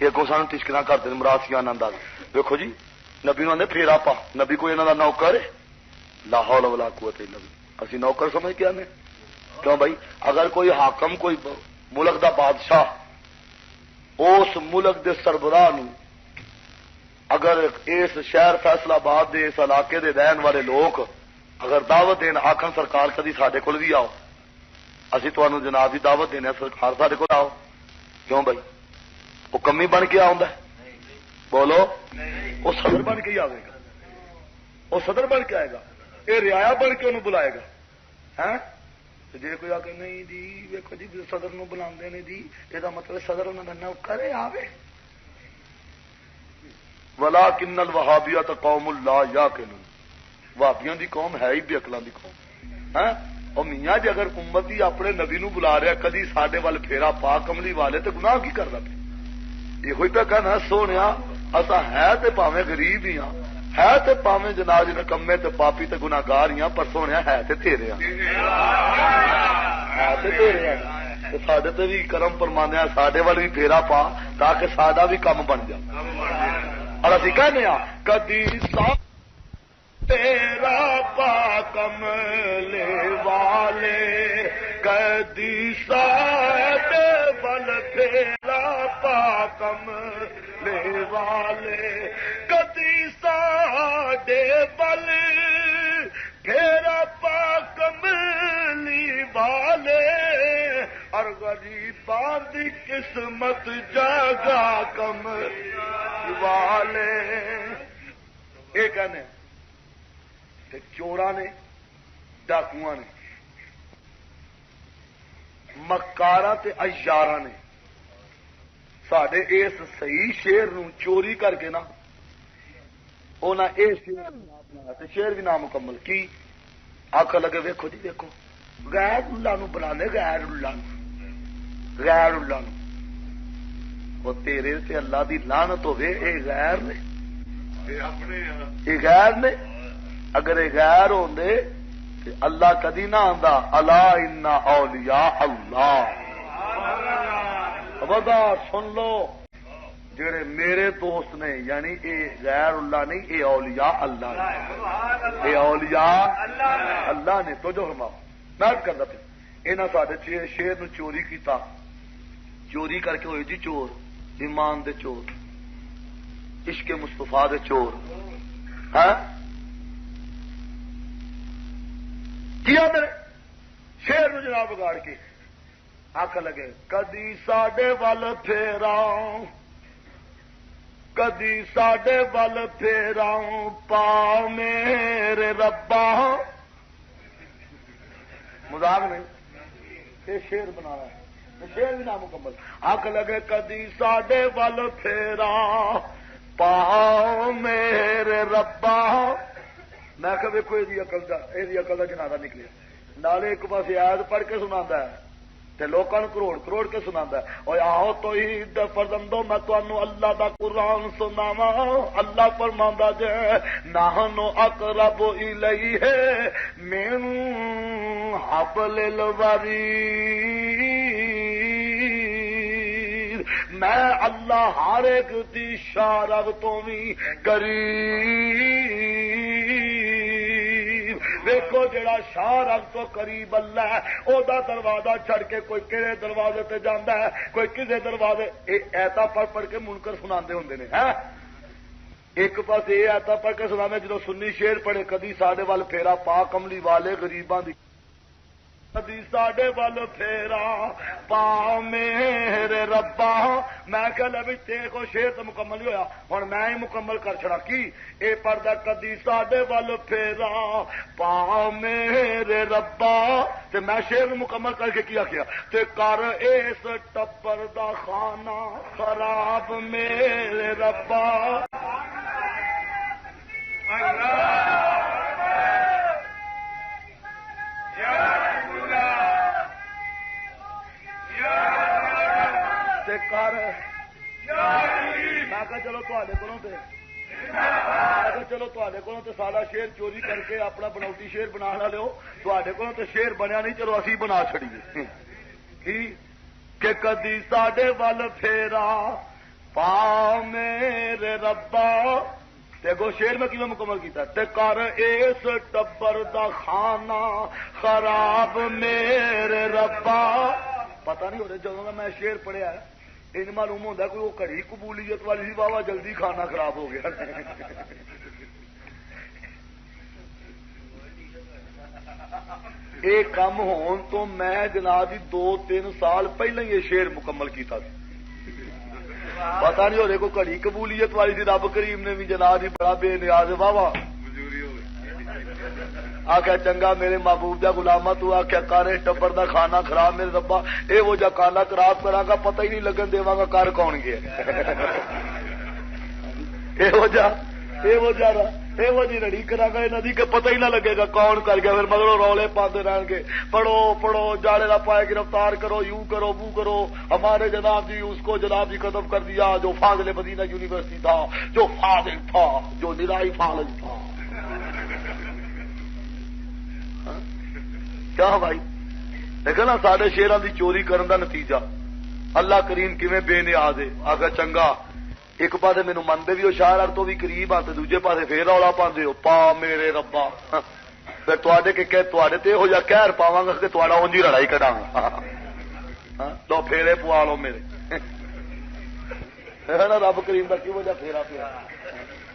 یہ کو سان تشکنا کرتے مراسیاں انداز دیکھو جی نبی نو آدھے پھیرا پا نبی کو انہوں کا نوکر لا حول ولا قوت الا باللہ اسی نوکر سمجھ کے آنے کیوں بھائی اگر کوئی حاکم کوئی ملک دا بادشاہ اس ملک دے سربراہ نو اگر اس شہر فیصلہ آباد دے اس علاقے دے رہن والے لوگ اگر دعوت دین آخر سرکار کدی ساڈے کول بھی آؤ اسی تمہیں جناب کی دعوت دینا سرکار سارے کو آؤ کیوں بھائی وہ کمی بن کے آؤں بولو وہ صدر بن کے ہی آئے گا وہ صدر بن کے آئے گا یہ رعایا بن کے انہوں بلائے گا جی کوئی آ کے نہیں جی ویکو جی صدر نو بلا نے جی یہ مطلب صدر انہوں کا نوکر آوے ولکن الوہابیۃ قوم لا یعقلون وہابیاں دی قوم ہے ہی بے عقلاں دی قوم اور میاں جی اگر امتی اپنے نبی نو بلا رہا کدی ساڈے ول پھیرا پا کملی والے تے گناہ کی کردا پیا یہ پہ کہنا سونیا اسا ہے تے پاویں غریب ہی ہاں ہے تے پاویں جناب نکمے تے پاپی تے گناہگار ہی ہاں پر سونیا ہے تے تیرے ہاں ہے تے تیرے ہاں تے ساڈے تے بھی کرم فرماندے ہاں ساڈے ول بھی پھیرا پا تاکہ ساڈا بھی کم بن جائے اور اسی کہنے ہاں کدی تیرا پا کملے والے کدی ساڈے ول پھیرا پا کملے والے کدی ساڈے ول پھیرا پا کملی والے اور غریباں دی قسمت جگا کملی والے یہ کہنے چورا نے ڈاکو نے مکارا تے ایارا نے سڈے اس صحیح شیر نو چوری کر کے نا انہیں یہ شیر شیر بھی نامکمل کی آخ لگے ویکو جی دیکھو غیر اللہ نو بلا لے غیر اللہ نو غیر اللہ نو وہ تیرے سے اللہ دی لعنت ہوے اے غیر نے یہ غیر نے اگر یہ غیر ہوندے تے اللہ کدی نہ آندا الا ان اولیاء اللہ خبردار سن لو جڑے میرے دوست نے یعنی اے غیر اللہ نہیں اے اولیاء اللہ نے اے اولیاء اللہ نے تو جو فرماؤ میں کردا پیا انہاں ساڈے شیر نو چوری کیتا چوری کر کے ہوئے جی چور ایمان دے چور عشق مصطفیٰ دے چور ہاں کیا میرے شیر نو جناب بگاڑ کے آخ لگے کدی ساڈے ول پھیرا کدی ساڈے ول پھیرا پا میرے ربا مذاق نہیں یہ شیر بنا رہا ہے شیر بھی نامکمل آخ لگے کدی ساڈے ول پھیرا پا میرے ربا میں کہ ویکو یہ عقل کا جنازہ نکلے نالے ایک پاس آیت پڑھ کے سنا تے لوکاں نوں کروڑ کروڑ کے سنا اور آؤ تو عید فرزندو میں تمہوں اللہ دا قرآن سناواں اللہ فرماندا جے نحنو اقرب الیہ من حبل الورید میں اللہ ہر ایک دی شارغ تو بھی قریب دیکھو جڑا شارغ تو قریب اللہ ہے او دا دروازہ چھڑ کے کوئی کہڑے دروازے تے جاندا ہے کوئی کسے دروازے ایتا پڑھ پڑھ کے منکر سناندے ہوندے نے ہیں ایک پاس یہ آتا پڑھ کے سنا جدو سنی شیر پڑھے کدی ساڈے وال پھیرا پا کملی والے غریباں دی کدی ساڈے ول پھیرا پا میرے ربا میں کہ لے بھی تیرے کو شیر تو مکمل نہیں ہویا ہن میں ہی مکمل کر چھڑا کی اے پڑھدا کدی ساڈے ول پھیرا پا میرے ربا تے میں شیر مکمل کر کے کیا تے کر اس ٹبر دا خانہ خراب میرے ربا کر میں چلو تے کو سارا شیر چوری کر کے اپنا بناوٹی شیر بنا نہ لو تے کو شیر بنیا نہیں چلو اسی بنا چڑیے کہ کدی ساڈے ول پھیرا پا میرے ربا گو شیر میں کیوں مکمل کیتا تے کر اس ٹبر دا خانہ خراب میرے ربا پتہ نہیں ہو رہا جدوں میں شیر پڑھیا ان معلوم ہوتا کوئی وہ کڑی قبولیت والی سی بابا جلدی کھانا خراب ہو گیا یہ کم ہون تو میں جناب 2-3 سال پہلے یہ شیر مکمل کیتا تھا پتہ نہیں ہو رہے کو کڑی قبولیت والی تھی رب کریم نے بھی جناب ہی بڑا بے نیاز واہ آخیا چنگا میرے محبوب دا غلامہ تو آخیا کر ٹبر دا کھانا خراب میرے ربا اے وہ جا کالا خراب کرا گا پتہ ہی نہیں لگن دے گا کر کون گیا جی رڑی کرا گا یہاں کہ پتہ ہی نہ لگے گا کون کر گیا پھر مگر رولے پاتے رہن گے پڑھو جاڑے نہ پائے گرفتار کرو یوں کرو وہ کرو ہمارے جناب جی اس کو جناب جی قدم کر دیا جو فاضل مدینہ یونیورسٹی تھا جو فاضل تھا جو نرائی فاضل تھا کیا بھائی دیکھا نا سارے شیران دی چوری کرن دا نتیجہ اللہ کریم کیویں بے نیاز ہے آگا چنگا ایک پاسے مینوں منتے بھی ہو شاعر تو بھی قریب آتے دوجے پاسے پھر رولا پاندے ہو پا میرے ربا پھر تواڈے کے کہ تواڈے تے ہو جا کہر پاواں گا کہ تواڈا اونجی لڑائی کڈاں گا لو پھیرے پوا لو میرے رب کریم دا کی وجہ پھیرا پیا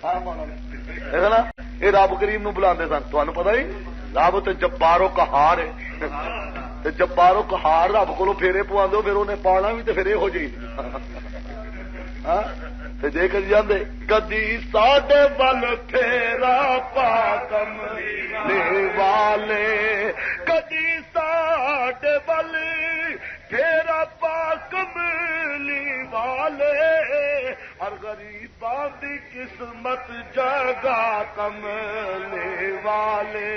ہاں مولانا نا یہ رب کریم نو بلاندے سن تانوں پتہ ہی رب تے جبارو قہار ہے جبارو قہار رب کو پھیرے پوا دو پھر انہیں پانا بھی تو پھر یہ جی جے کر جاندے کدی ساڈے ول پھیرا پاکم والے کدی ساڈے ول پھیرا پاکم والے ہر غریباں دی قسمت جگا کملے والے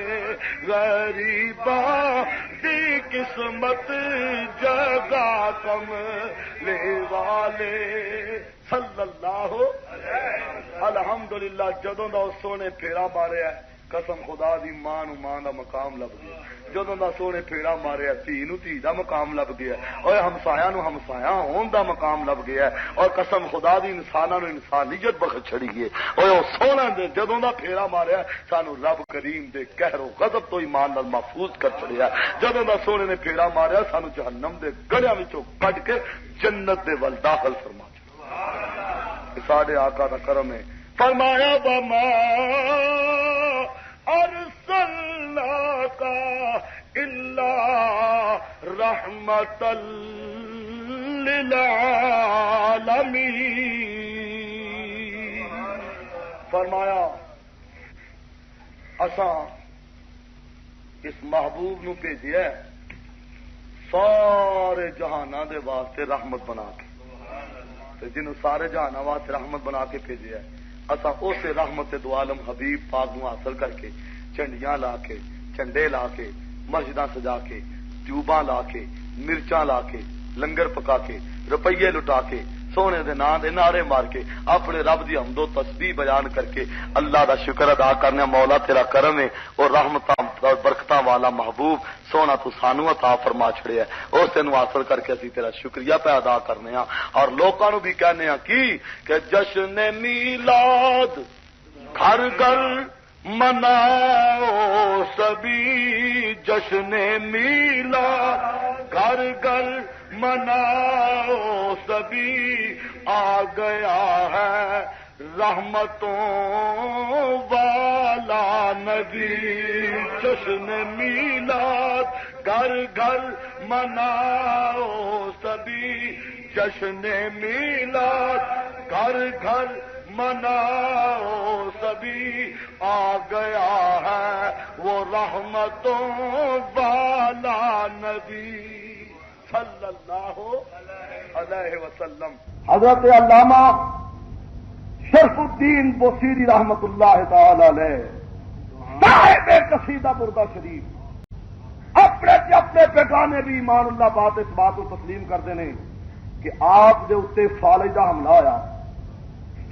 غریباں دی قسمت جگا کملے والے صلی اللہ الحمدللہ جدوں دا سونے پھیرا ماریا قسم خدا دی ماں نو ماں دا مقام لب گیا جدوں دا سونے پھیرا ماریا تھی نو تھی دا مقام لب گیا اور ہمسایہ نو ہمسایہ ہون دا مقام لب گیا اور قسم خدا دی انساناں نو انسانیت بخش چھڑی ہے اور سونا دے جدوں دا پھیرا ماریا سانو رب کریم دے قہر و غضب تو ایمان نال محفوظ کر چھڑیا جدوں دا سونے نے پھیرا ماریا سانو جہنم دے گڑیاں وچوں کڈ کے جنت دے ول داخل فرما ساڈے آقا دا کرم ہے فرمایا بما ارسلناک الا رحمتا للعالمین فرمایا اساں اس محبوب نو بھیجیا سارے جہاناں دے واسطے رحمت بنا کے جنہوں سارے جہاناں واسطے رحمت بنا کے بھیجیا اساں اسے رحمت دو عالم حبیب پاک نو حاصل کر کے چنڈیاں لا کے چنڈے لا کے مسجداں سجا کے جوباں لا کے مرچاں لا کے لنگر پکا کے روپیے لٹا کے سونے دے نام دے نعرے مار کے اپنے رب دی حمد و تسبیح بیان کر کے اللہ دا شکر ادا کرنے مولا تیرا کرم ہے اور رحمتاں اور برکتاں والا محبوب سونا تو سانو عطا فرما چھڑیا ہے اس دن حاصل کر کے اسی تیرا شکریہ پہ ادا کرنے ہاں اور لوکاں نو بھی کہنے ہاں کہ جشن میلاد گھر گھر مناؤ سبھی جشن میلاد گھر گھر مناؤ سبھی آ گیا ہے رحمتوں والا نبی، جشن میلاد گھر گھر مناؤ سبھی، جشن میلاد گھر گھر مناؤ سبھی، آ گیا ہے وہ رحمتوں والا نبی صلی اللہ علیہ وسلم۔ حضرت علامہ شرف الدین بصیری رحمت اللہ تعالی علیہ صاحب قصیدہ بردہ شریف اپنے پیغانے بھی ایمان اللہ بات اس بات کو تسلیم کرتے ہیں کہ آپ دے اتنے فالج کا حملہ ہوا،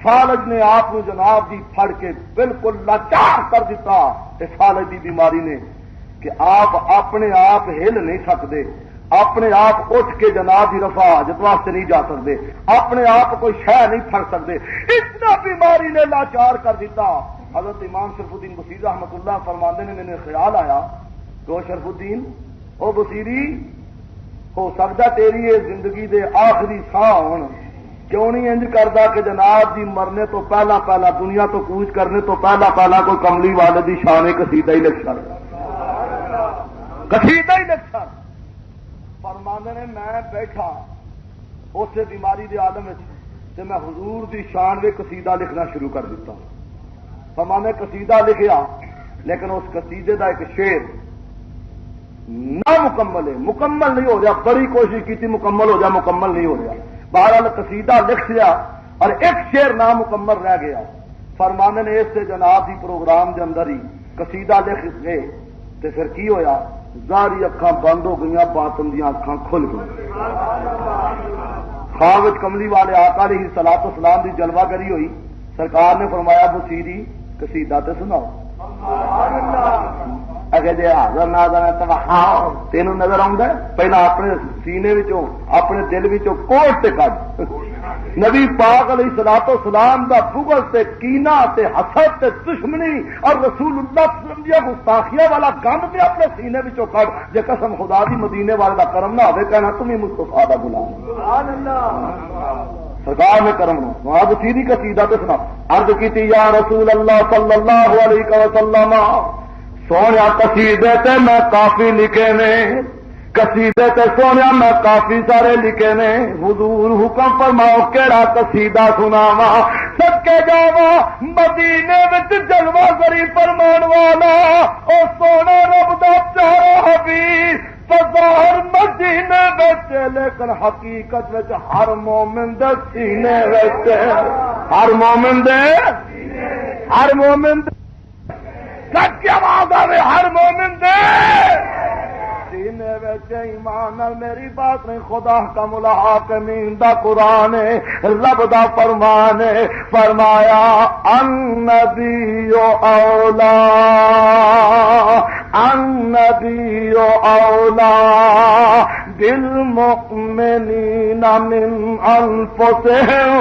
فالج نے آپ کو جناب دی پھڑ کے بالکل لاچار کر دیتا اس فالج دی بیماری نے کہ آپ اپنے آپ ہل نہیں سکتے، اپنے آپ اٹھ کے جناب کی رفع حاجت واسطے نہیں جا سکتے، اپنے آپ کوئی شہ نہیں پھڑ سکتے، اتنا بیماری نے لاچار کر دیتا۔ حضرت امام شرف الدین بصیری رحمت اللہ فرماندے نے میرے خیال آیا کہ شرف الدین او بصیری ہو سکتا تیری یہ زندگی دے آخری ساہ ہون، کیوں نہیں انج کردا کہ جناب دی مرنے تو پہلا پہلا دنیا تو کوچ کرنے تو پہلا پہلا کوئی کملی والے دی شان قصیدہ ہی لکھ چھڑ، قصیدہ ہی لکھ چھڑ۔ فرماندے نے میں بیٹھا اسے بیماری دے عالم تے میں حضور دی شان دے قصیدہ لکھنا شروع کر دیتا۔ فرماندے نے قصیدہ لکھیا لیکن اس قصیدے دا ایک شعر نامکمل ہے، مکمل نہیں ہو رہا، بڑی کوشش کی تھی مکمل ہو جائے، مکمل نہیں ہو رہا، بہرحال قصیدہ لکھ لیا اور ایک شعر نامکمل رہ گیا۔ فرماندے نے اس سے جناب دی پروگرام دے اندر ہی قصیدہ لکھ گئے تے پھر کی ہویا، ظاہری اکھاں بند ہو گئی، باطن دیا اکھاں کھل گئی۔ خواب کملی والے آقا علیہ الصلوۃ والسلام دی جلوہ گری ہوئی، سرکار نے فرمایا بصیری قصیدہ تے سناؤ۔ اگر جی حاضر ناظر تباہ تینوں نظر آتا ہے، پہلا اپنے سینے وچوں اپنے دل وچوں کوٹ تے کڈ نبی پاک علیہ الصلوۃ والسلام دا بغض تے کینہ تے حسد تے دشمنی اور رسول اللہ صلی اللہ علیہ وسلم دی گستاخیاں والا گند تے اپنے سینے وچوں کڈ، جے قسم خدا دی مدینے والے دا کرم نہ ہوے کہنا تم ہی مصطفیٰ دا غلام۔ سبحان اللہ، سرکار نے کرم نو وہاں بصیری قصیدہ تے سنا۔ عرض کیتی یا رسول اللہ صلی اللہ علیہ وسلم، سونے قصیدے تے میں کافی لکھے نے، قصیدے تے سونے میں کافی سارے لکھے نے، حضور حکم فرماؤ کیڑا قصیدہ سناواں، صدقے جاواں مدینے وچ جلوہ گری فرمان والا او سونا رب دا پیارا حبیب ظاہر مدینے وچ لیکن حقیقت وچ ہر مومن دے سینے وچ، ہر مومن دے سچ کی آواز آئے ہر مومن دے سینے وچ ایمان نال میری بات نہیں، خدا کا الحاکمین دا قرآن ہے، رب دا فرمان ہے، فرمایا النبی اولا النبی اولا بالمؤمنین من انفسہم،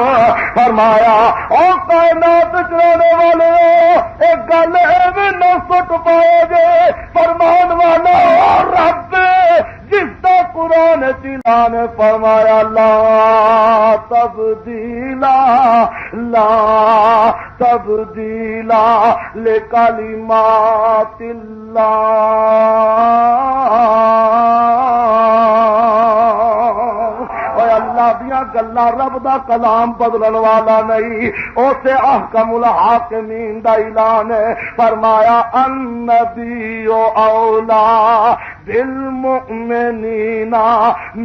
فرمایا او کائنات چلانے والے ایک گل نہ سٹ پاؤ گے، فرمان والا رب جس کا قرآن چلا نے فرمایا لا تبدیلا لکلمات اللہ دیا گلا رب دا کلام بدلن والا نہیں، اسے احکم الحاکمین دا اعلان ہے، فرمایا النبی اولا بالمؤمنین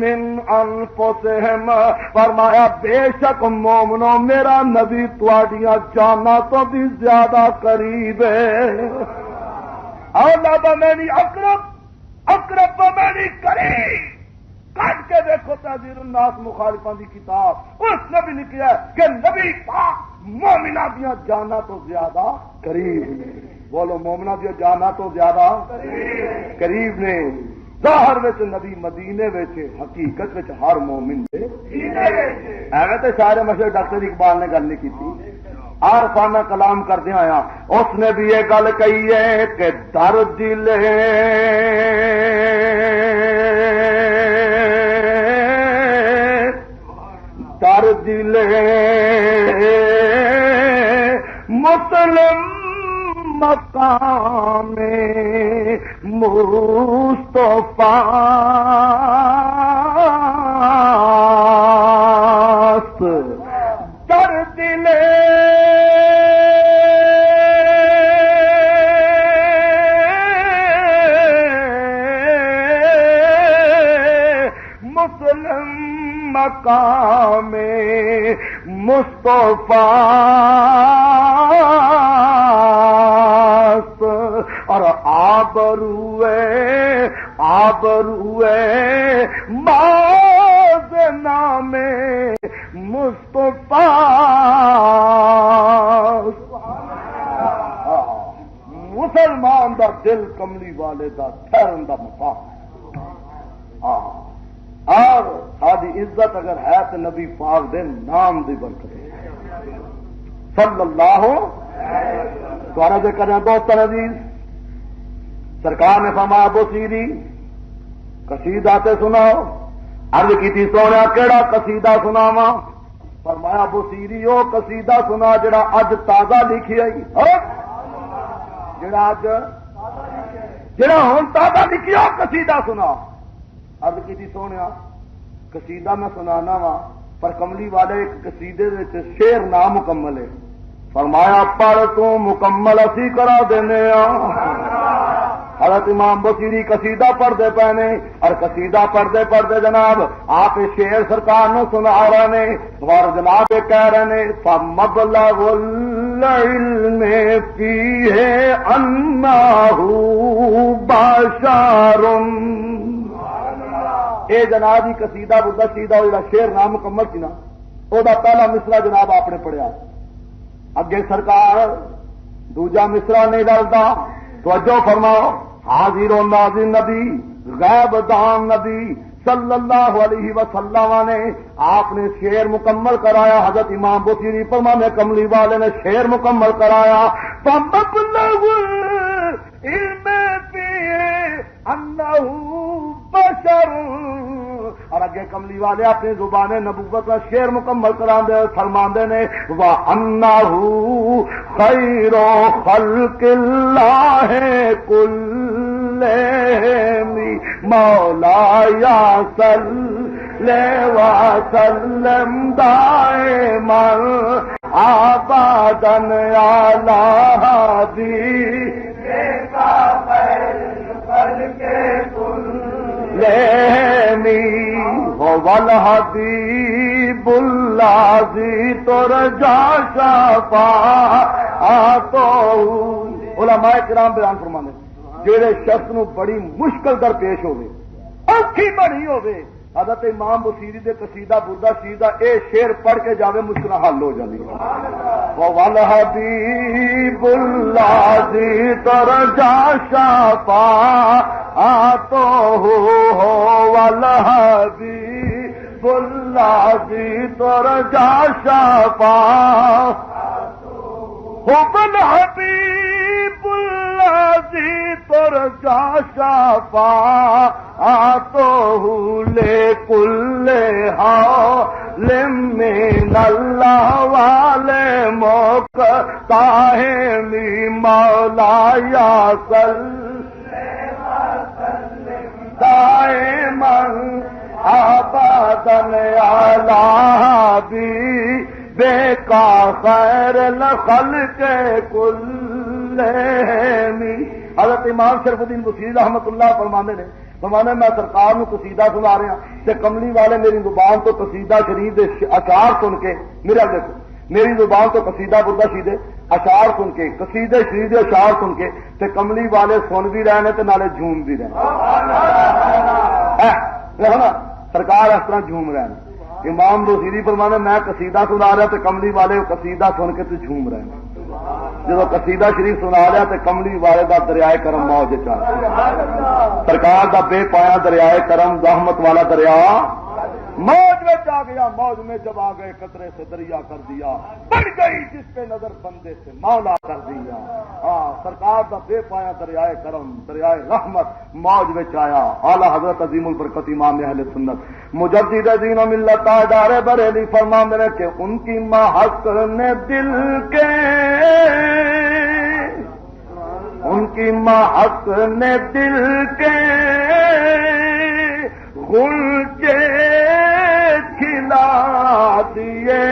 من انفسہم، فرمایا بے شک مومنو میرا نبی تواڈیاں جاناں تو بھی زیادہ قریب ہے۔ اولا بمینی اقرب بمینی قریب، کٹ کے دیکھو تحذیر الناس مخالفان دی کتاب، اس نے بھی لکھا ہے کہ نبی پاک مومنہ دیا جانا تو زیادہ قریب نے۔ بولو مومنہ دیا جانا تو زیادہ قریب نے۔ ظاہر وچ نبی مدینے وچ، حقیقت وچ ہر مومن دے ایویں تے سارے مشہور ڈاکٹر اقبال نے گل نہیں کیتی، عارفانہ کلام کردے آیا اس نے بھی یہ گل کہی ہے کہ درد دل مسلم مقام مصطفیٰ در دل مسلم مقام مصطفیٰ اور آبروئے باز نام مصطفیٰ مسلمان دا دل کملی والے دا ٹھہرن دا مقام اور ساری عزت اگر ہے تو نبی پاک دے نام دی برکت صلی اللہ دوارا ذکر کریں دوست عزیز سرکار نے فرمایا بصیری قصیدہ تے سناؤ عرض کی تھی سونے کیڑا قصیدہ سناواں فرمایا بصیری او قصیدہ سنا جڑا اج تازہ لکھی آئی جڑا ہن تازہ لکھی او قصیدہ سنا عرض کی تھی سونے قصیدہ میں سنانا وا پر کملی والے ایک قصیدے وچ شعر نامکمل ہے فرمایا پڑھ تو مکمل اسی کرا دینے حضرت امام بصیری قصیدہ پڑھتے پے نے اور قصیدہ پڑھتے پڑھتے جناب آپ شعر سرکار نو سنا رہے نے اور جناب کہہ رہے نے فمبلغ العلم فیہ انہ بشر اے جناب ہی قصیدہ بردہ شیدہ جڑا شعر نامکمل سی نا او دا پہلا مصرع جناب آپ نے پڑھیا اگے سرکار دوجا مصرع نہیں ڈالتا توجہ فرماؤ حاضر و ناظر نبی غیب دان نبی صلی اللہ علیہ وسلم نے آپ نے شعر مکمل کرایا حضرت امام بصیری فرمانے کملی والے نے شعر مکمل کرایا فمبلغ العلم فیہ انہ بشر اور اگے کملی والے اپنی زبان نبوت کا شعر مکمل کراندے فرماندے نے وَأَنَّهُ خَيْرُ خَلْقِ اللَّهِ كُلِّهِمْ مولایا صلی وسلم دائما آبادا علی حبیبک والحبیب الذی ترجا شفاعتہ علماء کرام بیان فرمانے جہے شخص نو بڑی مشکل در پیش ہوئے اوکھی بڑی ہوئے حضرت امام بصیری دے قصیدہ بردہ شیدہ اے شعر پڑھ کے جاوے مشکل حل ہو جاتی والحبیب الذی ترجا شفاعتہ والحبیب الذی ترجا شفاعتہ والحبیب الذی ترجا شفاعتہ لکل حال من اللہ والے مقتحم مولایا صلی وسلم دائما ابدا علی حبیبک خیر الخلق کلہم حضرت امام شرف الدین بصیری رحمت اللہ فرمانے نے فرمانے میں سرکار نو قصیدہ سنا رہا تے کملی والے میری زبان تو قصیدہ شریف دے اشعار سن کے میرا دیکھو میری زبان تو قصیدہ بردہ شیدے اشعار سن کے قصیدے شریف دے اشعار سن کے تے کملی والے سن بھی رہے ہیں تے نالے جھوم بھی رہے ہیں نا سرکار اس طرح جھوم رہے ہیں امام بصیری فرمانے میں قصیدہ سنا رہا تے کملی والے قصیدہ سن کے تے جھوم رہے ہیں جب قصیدہ شریف سنا لیا تو کملی والے دا دریائے کرم موج چاہ سرکار دا بے پایا دریائے کرم رحمت والا دریا موج میں آ گیا موج میں جب آ گئے قطرے سے دریا کر دیا بڑھ گئی جس پہ نظر بندے سے مولا کر دیا سرکار دا بے پایا دریائے کرم دریائے رحمت موج میں آیا اعلی حضرت عظیم البرکت امام اہل سنت مجدد دین و ملت تاجدار بریلی فرماندے ہیں کہ ان کی محق نے دل کے ان کی محق نے دل کے غنچے کھلا دیے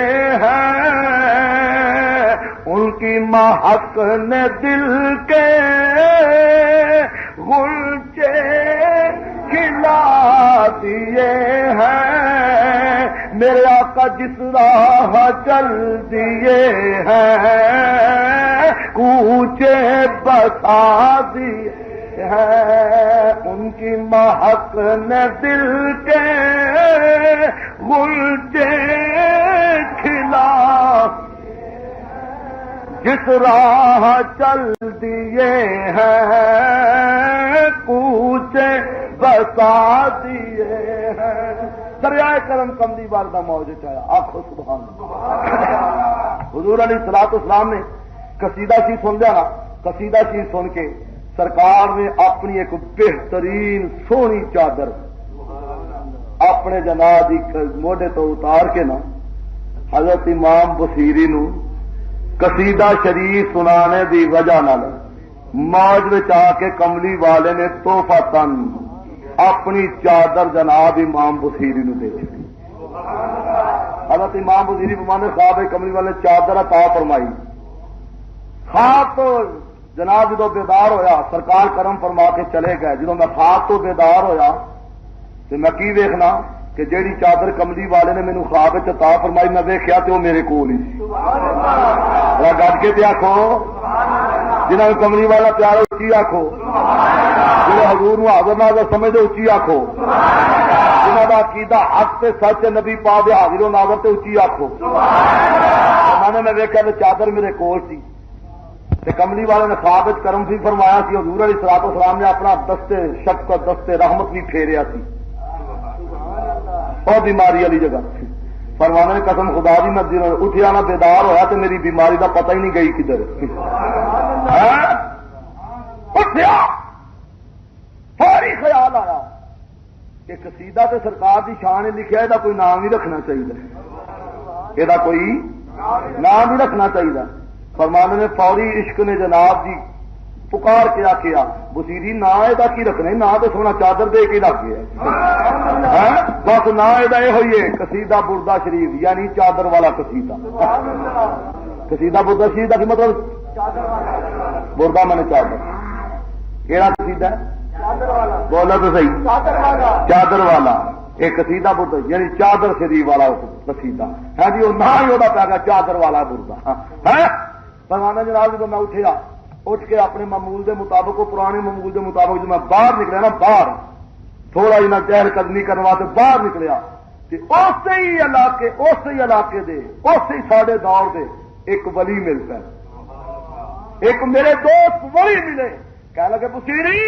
ہیں ان کی محق نے دل کے غنچے کھلا دیے ہیں میرے آقا جس راہ چل دیے ہیں کوچے بسا دیے ہیں ان کی محق نے دل کے غنچے کھلا جس راہ چل دیے ہیں کوچے بسا دیے ہیں دریائے کرم کملی واردہ موجود آیا آخو سبحان اللہ حضور علیہ الصلوۃ والسلام نے قصیدہ سی سن لیا نا قصیدہ سی سن کے سرکار نے اپنی ایک بہترین سونی چادر اپنے جناب کی موڈے تو اتار کے نا حضرت امام بصیری نو قصیدہ شریف سنانے دی وجہ نال موج وچ آ کے کملی والے نے تحفہ تن اپنی چادر جناب امام بصیری نو دے چکی حضرت امام بصیری فرمانے خواب کملی والے چادر عطا فرمائی خواب تو جناب جدو بیدار ہویا سرکار کرم فرما کے چلے گئے جدو میں خواب تو بیدار ہویا تو میں کی ویکھنا کہ جیڑی چادر کملی والے نے مینوں خواب عطا فرمائی میں ویکھیا تے وہ میرے کول ہی سی گڈ کے تے آکھو جنہاں نوں کملی والا پیار اچھی آکھو جنہاں حضور نوں حاضر ناظر سمجھدے اچھی آکھو جنہاں دا عقیدہ حق تے سچ نبی پاک دے حاضر و ناظر تے اچھی آکھو میں ویکھیا تے چادر میرے کول سی تے کملی والے نے خواب وچ کرم سی فرمایا سی حضور علیہ الصلوۃ والسلام نے اپنا دستے شفقت دستے رحمت بھی پھیریا سی اور بیماری والی جگہ فرمانے نے قسم خدا دی میں اٹھیا نہ بیدار ہویا تو میری بیماری دا پتہ ہی نہیں گئی کدھر اٹھیا فوری خیال آیا کہ قصیدہ تے سرکار دی شان لکھیا ہے کوئی نام نہیں رکھنا چاہیے یہ کوئی نام نہیں رکھنا چاہیے فرمانے نے فوری عشق نے جناب دی پکار کے آخیا بصیری نا یہ کی رکھنا نا تو سونا چادر دے کے رکھ گیا بس نا یہ ہوئی ہے قصیدہ بردہ شریف یعنی چادر والا قصیدہ قصیدہ بردہ شریف کا مطلب بردہ میں نے چادر کہڑا قصیدہ ہے بولا تو صحیح چادر والا ایک قصیدہ بردہ یعنی چادر شریف والا قصیدہ ہے جی وہ نہ ہی وہ پیا گیا چادر والا بردہ ہے فرمانا جناب جب میں اٹھیا اٹھ کے اپنے معمول دے مطابق پرانے معمول دے مطابق جب میں باہر نکلیا نا باہر تھوڑا جنا چہل قدمی کرنے واسطے باہر نکلیا اسی علاقے دے اسی ساڈے دور دے ایک ولی مل پہ ایک میرے دوست ولی ملے کہنے لگے بصیری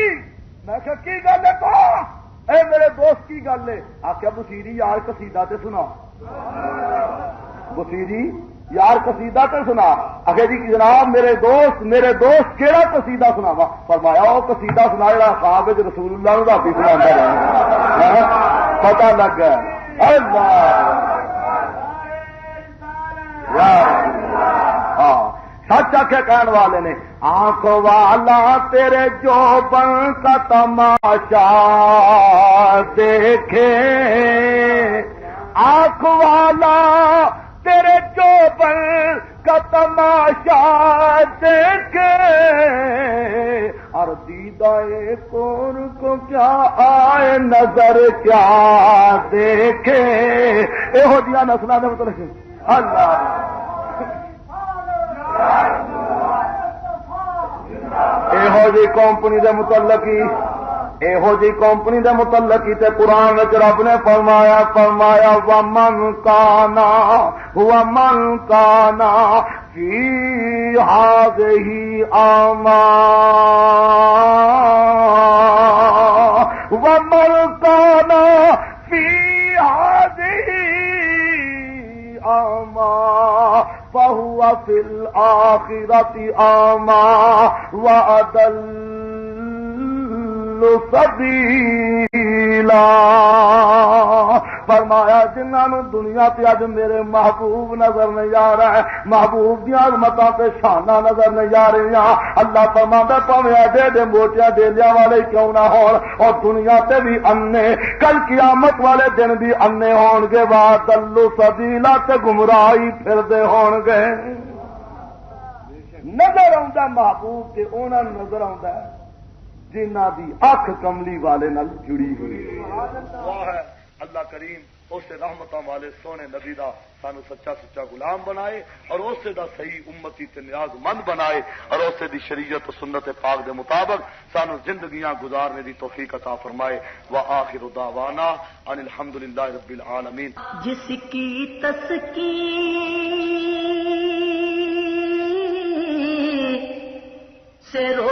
میں کہ کی گل ہے تو اے میرے دوست کی گل ہے آخیا بصیری یار قصیدہ تے سنا بصیری یار قصیدہ تے سنا آخر جی جناب میرے دوست کیڑا قصیدہ سناوا فرمایا وہ قصیدہ سنا جڑا خواب رسول اللہ نوں رات سنا رہا پتہ لگ گیا ہاں سچ آخیا کہنے والے نے آنکھ والا تیرے جوبن کا تماشا دیکھے آنکھ والا تیرے جوبن کا تماشا دیکھے اور دیدہ کون کو کیا آئے نظر کیا دیکھے ہو دیا نسلہ دے مطلب اللہ یہو جی کمپنی دے متعلق یہو جی کمپنی دے متعلق تے قرآن وچ رب نے فرمایا ومن کانا فی ہذہ اعمی ومن کانا فی ہذہ اعمی فهو فی الآخرة اعمی وأضل سبیلا فرمایا جنہوں دنیا تے اج میرے محبوب نظر نہیں آ رہا ہے، محبوب دی عظمتاں تے شاناں نظر نہیں آ رہی، اللہ فرماتا پاویں ایڈے موٹیاں ڈیلیاں والے کیوں نہ ہون، اور دنیا تے بھی انے کل قیامت والے دن بھی انے ہون گے، وادلو سبیلا تے گمراہی پھردے ہون گے۔ نظر آندا محبوب تے انہاں نوں نظر آندا ہے جنہاں دی اکھ کملی والے نال جڑی ہوئی ہے۔ اللہ کریم اس رحمتاں والے سونے نبی دا سانو سچا سچا غلام بنائے، اور اس دا صحیح امتی تے نیاز مند بنائے، اور اس دی شریعت و سنت پاک دے مطابق سانو زندگیاں گزارنے دی توفیق عطا فرمائے۔ وآخر دعوانا ان الحمدللہ رب العالمین۔ جس کی تسکین سے رو